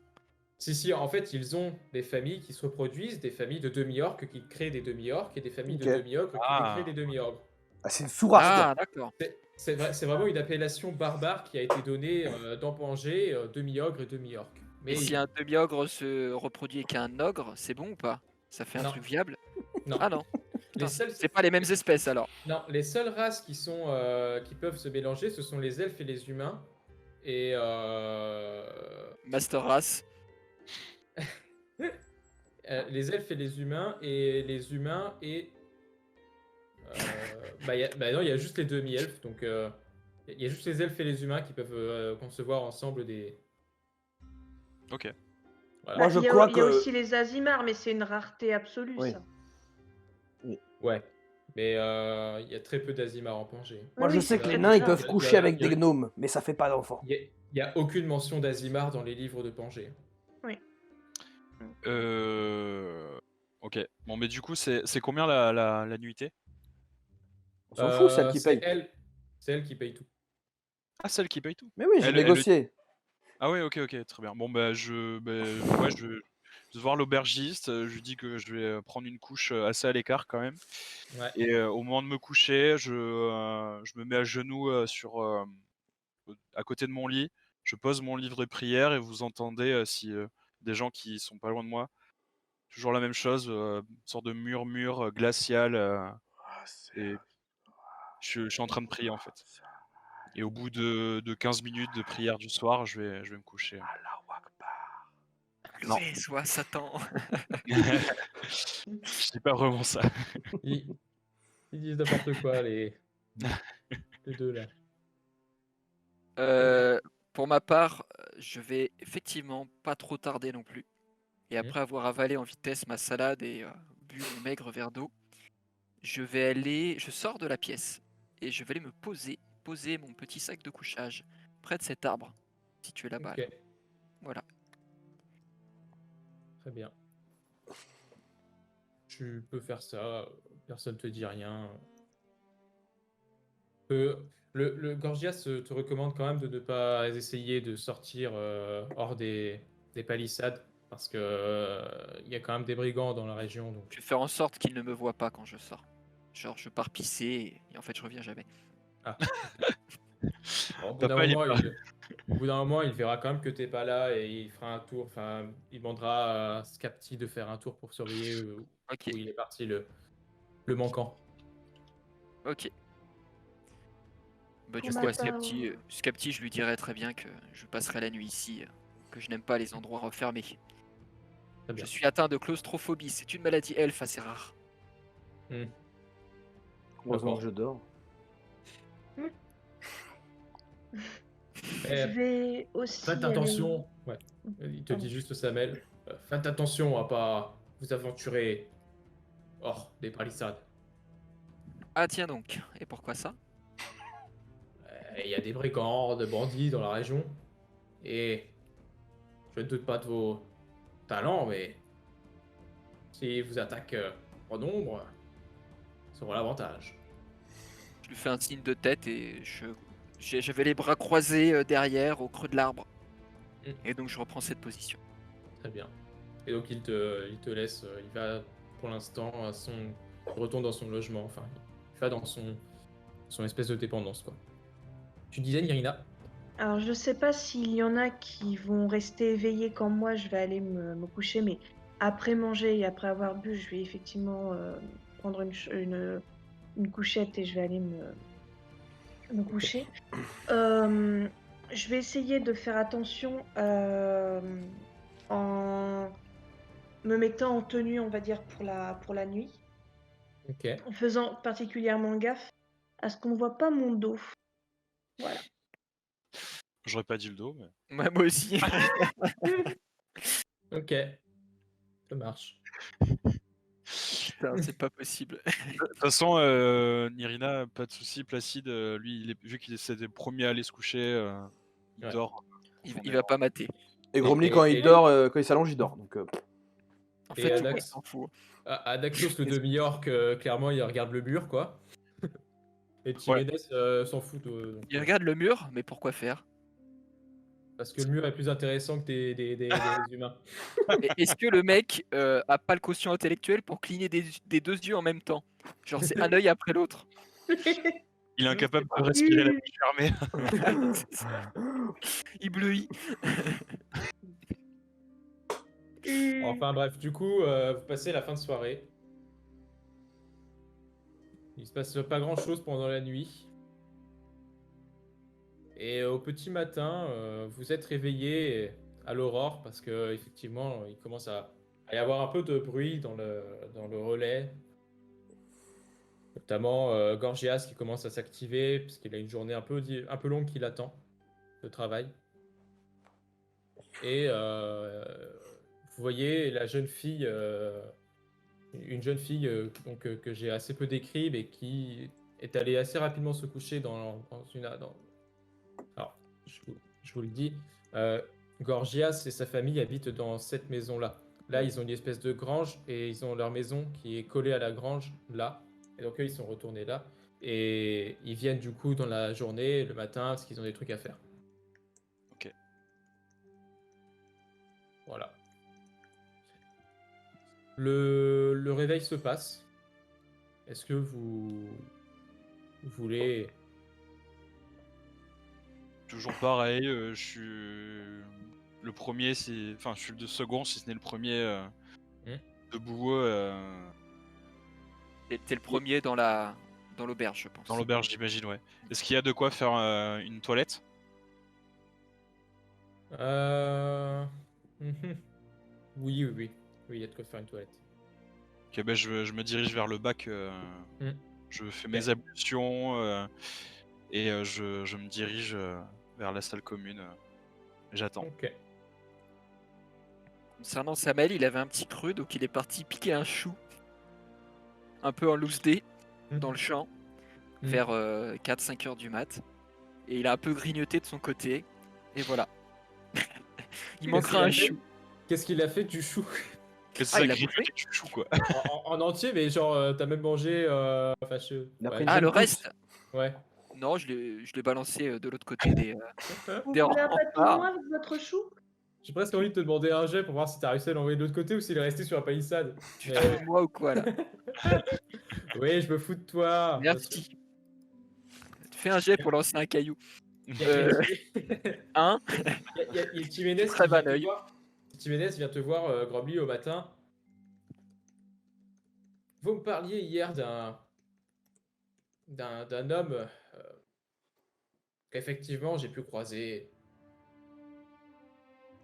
Si, en fait, ils ont des familles qui se reproduisent, des familles de demi-orques qui créent des demi-orques, et des familles de Ok. demi-ogres qui Ah. créent des demi-ogres. Ah, c'est une sous-race, Ah, quoi. d'accord. C'est vraiment une appellation barbare qui a été donnée dans Pangée, demi-ogre et demi-orque. Mais si un demi-ogre se reproduit avec un ogre, c'est bon ou pas? Ça fait un Non. truc viable? Non. Ah non. Les Putain, seuls- c'est pas les mêmes espèces alors. Non, les seules races qui peuvent se mélanger, ce sont les elfes et les humains. Et Master Race. les elfes et les humains, et non, il y a juste les demi-elfes, donc il y a juste les elfes et les humains qui peuvent concevoir ensemble des. Ok. Voilà. Moi, je il y a, crois il y a que- aussi les Azimars, mais c'est une rareté absolue, Oui. ça. Ouais, mais il y a très peu d'Azimars en Pangée. Moi, Oui, je oui, sais c'est que très les nains, ils bizarre. peuvent Il y a- coucher avec il y a- des gnomes, mais ça fait pas d'enfants. Il y a aucune mention d'Azimars dans les livres de Pangée. Ok. Bon, mais du coup, c'est combien la nuitée? On s'en fout, celle qui C'est paye. elle qui paye tout. Ah, celle qui paye tout? Mais oui, j'ai Elle- négocié. Ah ouais, ok, très bien. Bon, bah, je vais voir l'aubergiste. Je lui dis que je vais prendre une couche assez à l'écart quand même. Ouais. Et au moment de me coucher, je me mets à genoux à côté de mon lit. Je pose mon livre de prière et vous entendez si des gens qui sont pas loin de moi. Toujours la même chose, une sorte de murmure glacial. Et je suis en train de prier en fait. Et au bout de 15 minutes de prière du soir, je vais me coucher. Non. Loué soit Satan. Je dis pas vraiment ça. Ils disent n'importe quoi, les deux là. Pour ma part, je vais effectivement pas trop tarder non plus. Et Mhm. après avoir avalé en vitesse ma salade et bu mon maigre verre d'eau, je sors de la pièce et je vais aller me poser mon petit sac de couchage près de cet arbre situé là-bas. Ok, là. Voilà. très bien. Tu peux faire ça, personne te dit rien. Le Gorgias te recommande quand même de ne pas essayer de sortir hors des palissades, parce que il y a quand même des brigands dans la région. Donc. Je vais faire en sorte qu'il ne me voit pas quand je sors. Genre, je pars pisser et en fait, je reviens jamais. Bon, au bout Papa, d'un il est moment, pas- au bout d'un moment, il verra quand même que t'es pas là et il fera un tour. Enfin, il demandera à Scapti de faire un tour pour surveiller Ok, où il est parti le manquant. ok. Bah, du Pour coup, ma à part, Scapti, je lui dirai très bien que je passerai la nuit ici, que je n'aime pas les endroits refermés. Très bien. Je suis atteint de claustrophobie, c'est une maladie elfe assez rare. Heureusement D'accord. que je dors. je Eh, vais aussi Faites aller- attention. Ouais. Il te dit juste Samel. Faites attention à pas vous aventurer hors des palissades. Ah tiens donc, et pourquoi ça? Il y a des brigands, des bandits dans la région. Et je ne doute pas de vos talents, mais s'ils vous attaquent en nombre, auront l'avantage. Je lui fais un signe de tête et j'avais les bras croisés derrière, au creux de l'arbre. Mm. Et donc je reprends cette position. Très bien. Et donc il te laisse, il va pour l'instant il retourne dans son logement, enfin, il va dans son espèce de dépendance, quoi. Tu disais, Nirina? Alors, je sais pas s'il y en a qui vont rester éveillés quand moi je vais aller me coucher, mais après manger et après avoir bu, je vais effectivement prendre une couchette et je vais aller me coucher. Je vais essayer de faire attention en me mettant en tenue, on va dire, pour la nuit, Ok. en faisant particulièrement gaffe à ce qu'on ne voit pas mon dos. Voilà. J'aurais pas dit le dos, mais. Ouais, moi aussi. Ok. Ça marche. Putain, c'est pas possible. De toute façon, Nirina, pas de souci. Placide, lui, vu qu'il était le premier à aller se coucher, il Ouais. dort. Il va pas mater. Et Gromly, Et- quand et- il dort, quand il s'allonge, il dort. Donc, En Et fait, Adax- il s'en fout. Adaxos, le demi-orc, clairement, il regarde le mur, quoi. Et Timédès s'en fout. Donc, Il regarde le mur, mais pourquoi faire? parce que le mur est plus intéressant que des humains. Est-ce que le mec a pas le quotient intellectuel pour cligner des deux yeux en même temps? Genre, c'est un œil après l'autre. Il est Je incapable sais de respirer la bouche fermée. C'est ça. Il bleuit. Enfin bref, du coup, vous passez la fin de soirée. Il se passe pas grand chose pendant la nuit. Et au petit matin, vous êtes réveillé à l'aurore parce que effectivement, il commence à y avoir un peu de bruit dans le relais. Notamment Gorgias qui commence à s'activer puisqu'il a une journée un peu longue qui l'attend de travail. Et vous voyez la jeune fille, une jeune fille que j'ai assez peu décrit, mais qui est allée assez rapidement se coucher dans une. Alors, je vous le dis, Gorgias et sa famille habitent dans cette maison-là. Là, ils ont une espèce de grange et ils ont leur maison qui est collée à la grange là. Et donc, eux, ils sont retournés là. Et ils viennent du coup dans la journée, le matin, parce qu'ils ont des trucs à faire. Ok. Voilà. Le réveil se passe. Est-ce que vous voulez... Toujours pareil, je suis le premier, enfin, je suis le second, si ce n'est le premier debout T'es le premier dans l'auberge, je pense. dans l'auberge, j'imagine, ouais. Est-ce qu'il y a de quoi faire une toilette? mhm. Oui, oui, oui. Oui, il y a de quoi faire une toilette. Ok, ben je me dirige vers le bac, je fais mes ablutions et je me dirige vers la salle commune. J'attends. Ok. Concernant Samel, il avait un petit creux, donc il est parti piquer un chou. Un peu en loose dé, dans le champ, vers 4-5 heures du mat. Et il a un peu grignoté de son côté. Et voilà. Il manquera un chou. Qu'est-ce qu'il a fait du chou? Qu'est-ce Ah, que il ça a grille bouffé du chou, quoi? en entier, mais genre, t'as même mangé... Enfin, Il a pris ouais. une Ah, bonne le pousse. reste? Ouais. Non, je l'ai balancé de l'autre côté des... Vous Des voulez un remparts. papillon avec votre chou? J'ai presque envie de te demander un jet pour voir si t'as réussi à l'envoyer de l'autre côté ou s'il est resté sur la palissade. Tu te fous de moi ou quoi, là? Oui, je me fous de toi. Merci. Fais un jet pour lancer un caillou. Il y a Hein? Timénez Très qui vient bon te œil. voir. Timénez vient te voir, Grobly, au matin. Vous me parliez hier d'un homme qu'effectivement j'ai pu croiser.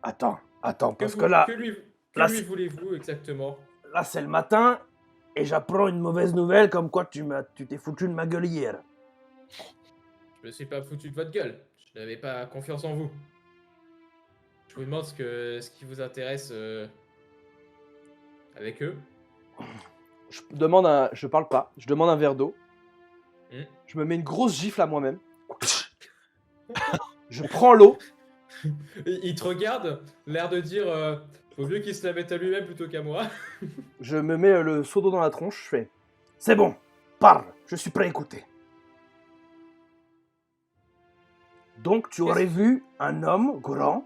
Attends, parce Que que là, lui là, c'est- voulez-vous exactement? là c'est le matin et j'apprends une mauvaise nouvelle comme quoi tu t'es foutu de ma gueule hier. Je me suis pas foutu de votre gueule. Je n'avais pas confiance en vous. Je vous demande ce qui vous intéresse avec eux. Je parle pas, je demande un verre d'eau. Hmm. Je me mets une grosse gifle à moi-même. Je prends l'eau. Il te regarde, l'air de dire vaut mieux qu'il se la mette à lui-même plutôt qu'à moi. Je me mets le seau d'eau dans la tronche. Je fais c'est bon. Parle, je suis prêt à écouter. Donc, tu aurais vu un homme grand,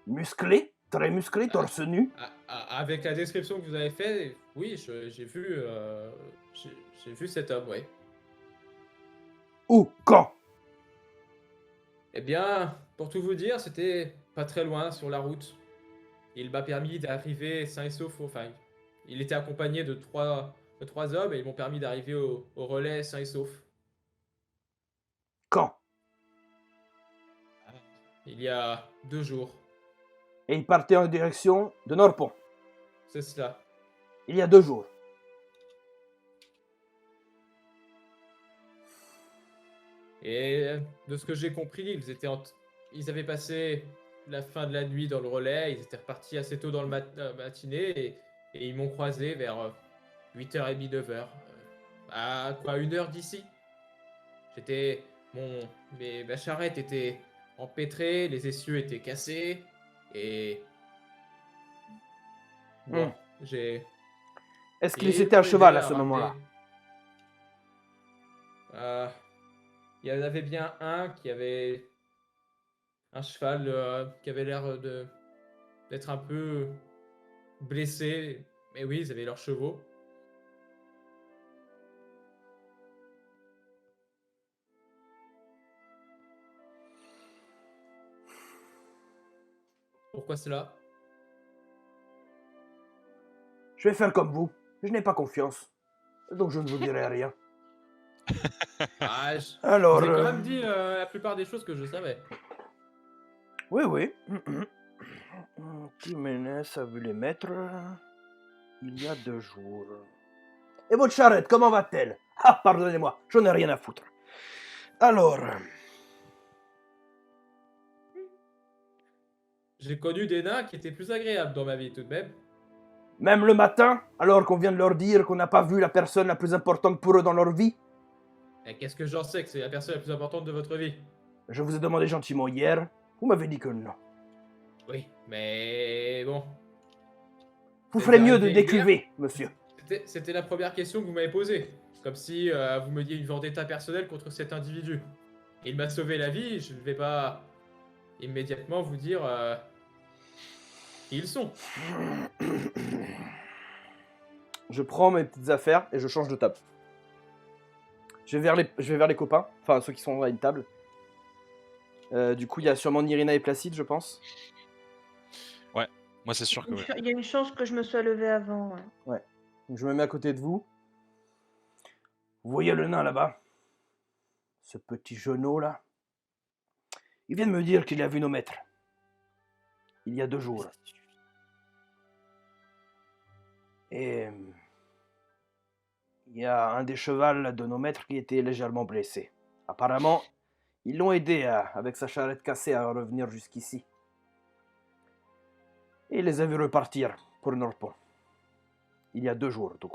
musclé, très musclé, torse nu. Avec la description que vous avez faite, oui, j'ai vu, j'ai vu cet homme, oui. Où? Quand? Eh bien, pour tout vous dire, c'était pas très loin sur la route. Il m'a permis d'arriver sain et sauf. Enfin, il était accompagné de trois hommes et ils m'ont permis d'arriver au relais sain et sauf. Quand? Il y a 2 jours. Et il partait en direction de Norpont. C'est cela. Il y a 2 jours. Et de ce que j'ai compris, ils avaient passé la fin de la nuit dans le relais, ils étaient repartis assez tôt dans le matinée et ils m'ont croisé vers 8h30, 9h. À quoi, 1 heure d'ici. Ma charrette était empêtrée, les essieux étaient cassés et bon, j'ai... Est-ce Et qu'ils étaient à pour cheval aider à ce ramener- moment-là? Il y en avait bien un qui avait un cheval qui avait l'air d'être un peu blessé. Mais oui, ils avaient leurs chevaux. Pourquoi cela? Je vais faire comme vous. Je n'ai pas confiance. Donc je ne vous dirai rien. Je Alors, vous ai quand même dit la plupart des choses que je savais. oui, oui. Jiménez a vu les maîtres il y a 2 jours. Et votre charrette, comment va-t-elle? Ah, pardonnez-moi, j'en ai rien à foutre. Alors, J'ai connu des nains qui étaient plus agréables dans ma vie tout de même. même le matin, alors qu'on vient de leur dire qu'on n'a pas vu la personne la plus importante pour eux dans leur vie, Et qu'est-ce que j'en sais que c'est la personne la plus importante de votre vie? je vous ai demandé gentiment hier, vous m'avez dit que non. Oui, mais bon. Vous C'est ferez mieux de arrivé hier. décuver, monsieur. C'était la première question que vous m'avez posée. Comme si vous me diez une vendetta personnelle contre cet individu. Il m'a sauvé la vie, je ne vais pas immédiatement vous dire qui ils sont. Je prends mes petites affaires et je change de table. Je vais vers les copains, enfin ceux qui sont à une table. Du coup, il y a sûrement Nirina et Placide, je pense. Moi, c'est sûr que ouais. Il y a une chance que je me sois levée avant. Ouais. Donc, je me mets à côté de vous. Vous voyez le nain là-bas? Ce petit genou là? Il vient de me dire qu'il a vu nos maîtres. Il y a 2 jours. Et il y a un des chevals de nos maîtres qui était légèrement blessé. Apparemment, ils l'ont aidé avec sa charrette cassée à revenir jusqu'ici. Et il les a vus repartir pour Norpont. Il y a 2 jours, donc.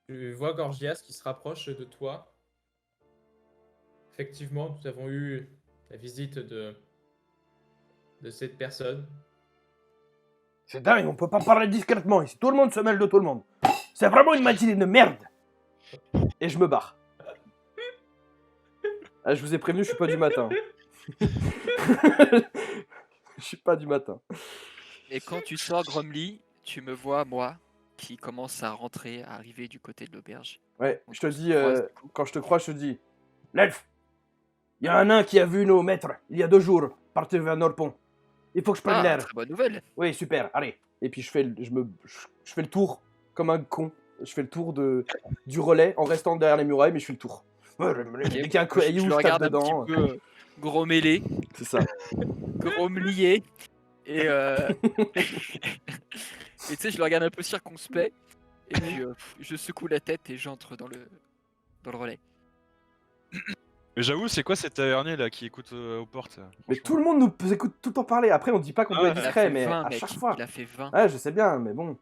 Tu vois Gorgias qui se rapproche de toi. Effectivement, nous avons eu la visite de cette personne. C'est dingue, on peut pas parler discrètement ici. Tout le monde se mêle de tout le monde. C'est vraiment une matinée de merde. Et je me barre. Ah, je vous ai prévenu, je suis pas du matin. Je suis pas du matin. Et quand tu sors, Gromly, tu me vois, moi, qui commence à rentrer, à arriver du côté de l'auberge. Ouais, Donc, je te on se dis, croise, du coup. quand je te crois, je te dis, l'elfe, il y a un nain qui a vu nos maîtres il y a 2 jours partir vers Norpont. Il faut que je prenne Ah, l'air. très bonne nouvelle. Oui, super, allez. Et puis je fais le tour comme un con. Je fais le tour du relais en restant derrière les murailles, mais je fais le tour. Ouais, dès qu'il y a un caillou, je le je tape regarde dedans. un petit peu gros mêlé, C'est ça. gros lié. Et et tu sais, je le regarde un peu circonspect. Et puis je secoue la tête et j'entre dans le relais. Mais j'avoue, c'est quoi cet tavernier là qui écoute aux portes Mais franchement tout le monde nous écoute tout le temps parler. Après, on dit pas qu'on Ah peut ouais. être Il a discret, fait mais 20, à mec. chaque fois. Il a fait 20. Ouais, je sais bien, mais bon.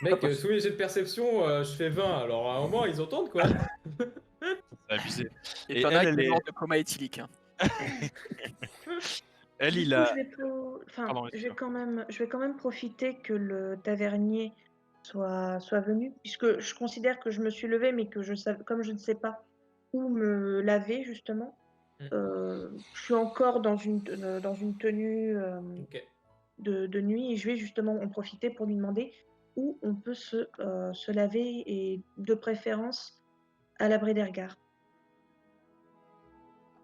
Mec, sous les jets de perception, je fais 20. Alors à un moment, ils entendent quoi. C'est abusé. Et Et t'en as elle, qui elle est est- mort de coma éthylique. Hein. Elle, Du il coup, a. je vais Pardon, quand même profiter que le tavernier soit venu, puisque je considère que je me suis levée, mais que comme je ne sais pas où me laver justement, Mm. je suis encore dans une tenue Ok. de nuit et je vais justement en profiter pour lui demander où on peut se laver et de préférence à l'abri des regards.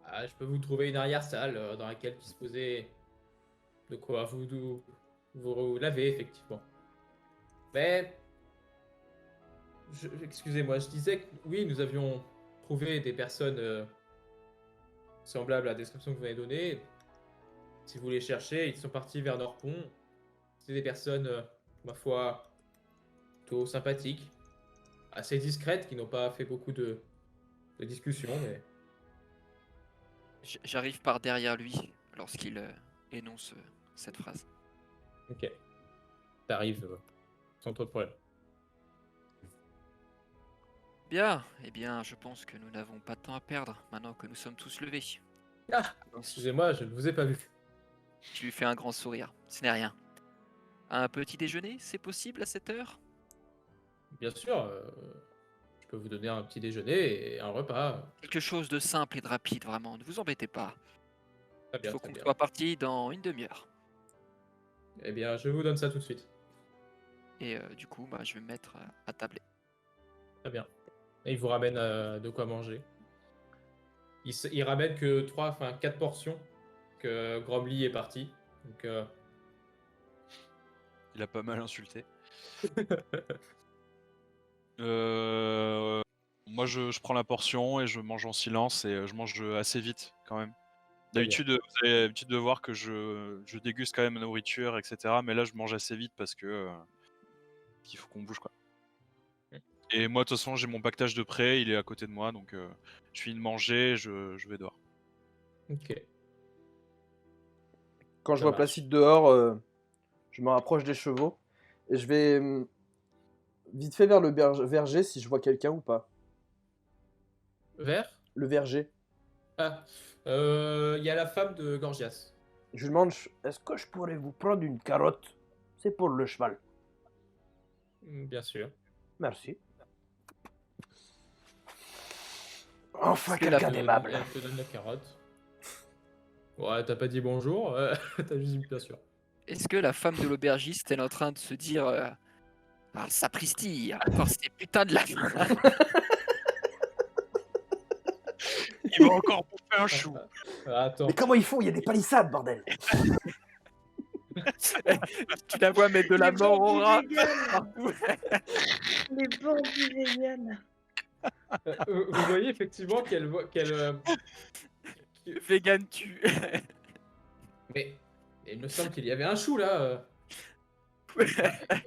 Ah, je peux vous trouver une arrière-salle dans laquelle disposer de quoi vous laver, effectivement. Mais, excusez-moi, je disais que oui, nous avions trouvé des personnes semblables à la description que vous m'avez donnée. Si vous les cherchez, ils sont partis vers Nordpont. C'est des personnes, ma foi, plutôt sympathiques, assez discrètes, qui n'ont pas fait beaucoup de discussions, mais... J'arrive par derrière lui lorsqu'il énonce cette phrase. Ok. T'arrives sans trop de problème. Bien, eh bien, je pense que nous n'avons pas de temps à perdre maintenant que nous sommes tous levés. Ah, excusez-moi, je ne vous ai pas vu. Tu lui fais un grand sourire. Ce n'est rien. Un petit déjeuner, c'est possible à cette heure? Bien sûr, je peux vous donner un petit déjeuner et un repas. Quelque chose de simple et de rapide, vraiment. Ne vous embêtez pas. Très Il bien, faut très qu'on bien. soit parti dans une demi-heure. Eh bien, je vous donne ça tout de suite. Et du coup, bah, je vais me mettre à tabler. Très bien. Et il vous ramène de quoi manger. Il ramène que 4 portions que Gromly est parti. Donc, Il a pas mal insulté. Moi, je prends la portion et je mange en silence et je mange assez vite quand même. Très D'habitude, vous avez l'habitude de voir que je déguste quand même la nourriture, etc. Mais là, je mange assez vite parce que qu'il faut qu'on bouge, quoi. Mm. Et moi, de toute façon, j'ai mon pactage de prêt, il est à côté de moi, donc je finis de manger, je vais dehors. ok. Quand je Ça vois marche. Placide dehors, je me rapproche des chevaux et je vais vite fait vers le verger si je vois quelqu'un ou pas. Vert. Le verger. Ah, il y a la femme de Gorgias. Je lui demande, est-ce que je pourrais vous prendre une carotte? C'est pour le cheval. Bien sûr. Merci. Enfin, C'est la quelqu'un d'aimable. Elle te donne la carotte. Ouais, t'as pas dit bonjour, t'as juste dit bien sûr. Est-ce que la femme de l'aubergiste est en train de se dire ah, sapristi, encore ces putains de la Il va encore bouffer un chou. Attends. Mais comment ils font? Il y a des palissades, bordel. Tu la vois mettre de la Les mort au bandits rat véganes. partout. Les bandits véganes. Vous voyez effectivement qu'elle... Vegan tue. Mais il me semble qu'il y avait un chou là.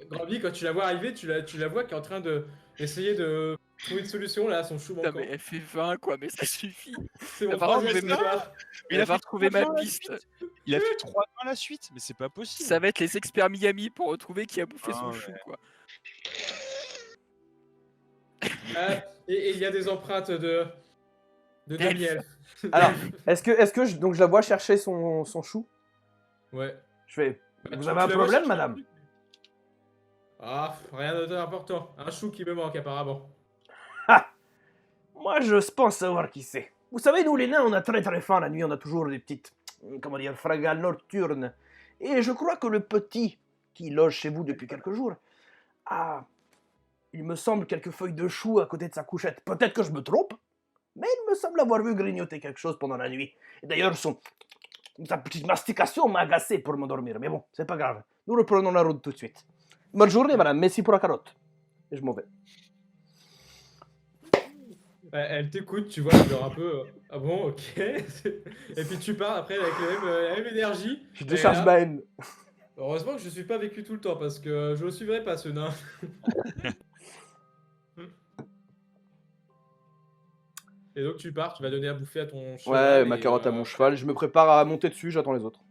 Grandi, quand tu la vois arriver, tu la vois qui est en train d'essayer de trouver une solution là à son chou Non, manquant. mais elle fait 20 quoi, mais ça suffit. C'est mon Par contre, troisième je vais me- soir. Il Elle a va fait retrouver 3 ma ans à la piste. Il a fait 3 ans à la suite, mais c'est pas possible. Ça va être les experts Miami pour retrouver qui a bouffé son Ah, chou quoi. Et il y a des empreintes de Daniel. Alors, est-ce que donc je la vois chercher son chou? Ouais. Je fais, Bah, vous tu avez un la vois problème, chercher madame? Ah, rien d'important. Un chou qui me manque apparemment. Moi, je pense savoir qui c'est. Vous savez, nous, les nains, on a très très faim la nuit, on a toujours des petites, comment dire, fringales nocturnes. Et je crois que le petit, qui loge chez vous depuis quelques jours, a, il me semble, quelques feuilles de chou à côté de sa couchette. Peut-être que je me trompe, mais il me semble avoir vu grignoter quelque chose pendant la nuit. Et d'ailleurs, sa petite mastication m'a agacé pour m'endormir. Mais bon, c'est pas grave. Nous reprenons la route tout de suite. Bonne journée, madame. Merci pour la carotte. Et je m'en vais. Elle t'écoute, tu vois, genre un peu. Ah bon, ok. Et puis tu pars après avec la même énergie. Je Et décharge là, ma haine. heureusement que je suis pas vécu tout le temps parce que je le suivrai pas ce nain. Et donc tu pars, tu vas donner à bouffer à ton cheval. Ouais, ma et, carotte à mon cheval. Je me prépare à monter dessus, j'attends les autres.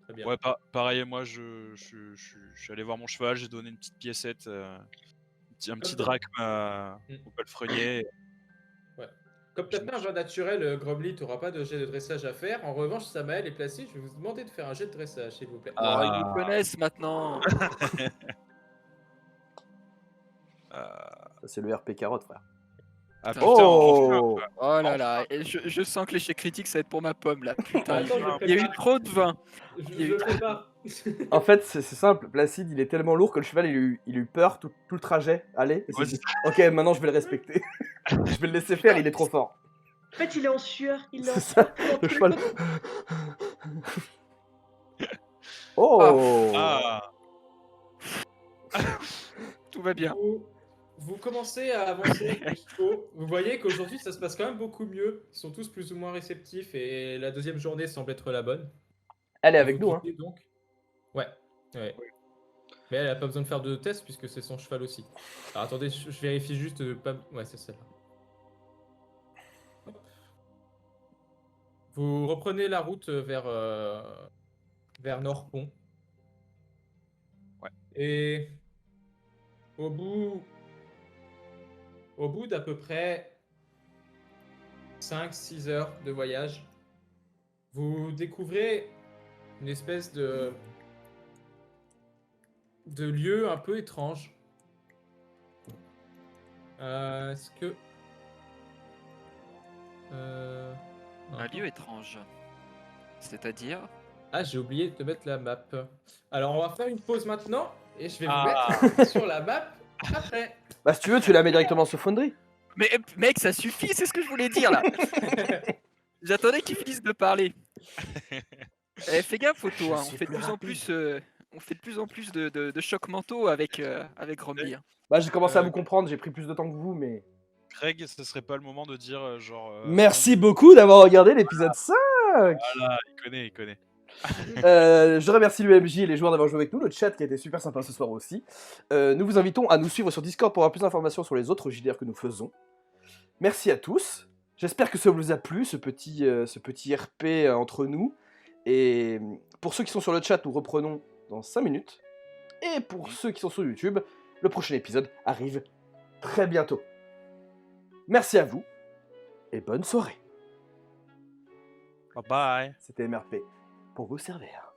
Très bien. Ouais, pareil, moi je suis allé voir mon cheval, j'ai donné une petite piécette, un petit drachme au palefrenier. Comme t'as fait un vin naturel, Gromly, t'auras pas de jet de dressage à faire. En revanche, Samael est placé, je vais vous demander de faire un jet de dressage, s'il vous plaît. Oh, ils nous connaissent maintenant. Ça, c'est le RP carotte, frère. Ah Putain, putain, Oh Oh là là, et je sens que l'échec critique ça va être pour ma pomme là. Putain, Attends, je il y a eu prépare. trop de vin. Je prépare. En fait, c'est simple. Placide, il est tellement lourd que le cheval, il a eu peur tout le trajet. Allez, et s'est Ouais, dit, ok, maintenant je vais le respecter. Je vais le laisser faire, il est trop fort. En fait, il est en sueur. Il est en C'est ça, sueur pendant le tout cheval. le- Oh Ah, Tout va bien. Vous commencez à avancer avec les chevaux. Vous voyez qu'aujourd'hui, ça se passe quand même beaucoup mieux. Ils sont tous plus ou moins réceptifs et la deuxième journée semble être la bonne. Elle est Et avec vous nous, hein. quittez donc. Ouais. Mais elle a pas besoin de faire de test puisque c'est son cheval aussi. Alors attendez, je vérifie juste pas. Ouais, c'est celle-là. Hop. Vous reprenez la route vers Nordpont. Ouais. Et au bout d'à peu près 5-6 heures de voyage, vous découvrez une espèce de lieu un peu étrange. Est-ce que... Un lieu étrange. C'est-à-dire Ah, j'ai oublié de mettre la map. Alors, on va faire une pause maintenant et je vais vous Ah. mettre sur la map après. Bah, si tu veux, tu la mets directement sur Foundry. Mais mec, ça suffit, c'est ce que je voulais dire là. J'attendais qu'il finisse de parler. Fais gaffe, Photo, hein. On suis fait de plus plus en plus, on fait de plus en plus de chocs mentaux avec Romby. Hein. Bah, j'ai commencé à vous comprendre, j'ai pris plus de temps que vous, mais... Greg, ce serait pas le moment de dire genre. Merci beaucoup d'avoir regardé l'épisode 5. Voilà, il connaît. Je remercie l'UMJ et les joueurs d'avoir joué avec nous, le chat qui a été super sympa ce soir aussi. Nous vous invitons à nous suivre sur Discord pour avoir plus d'informations sur les autres JDR que nous faisons. Merci à tous. J'espère que ça vous a plu, ce petit RP entre nous. Et pour ceux qui sont sur le chat, nous reprenons dans 5 minutes. Et pour ceux qui sont sur YouTube, le prochain épisode arrive très bientôt. Merci à vous et bonne soirée. Bye bye. C'était MRP pour vous servir.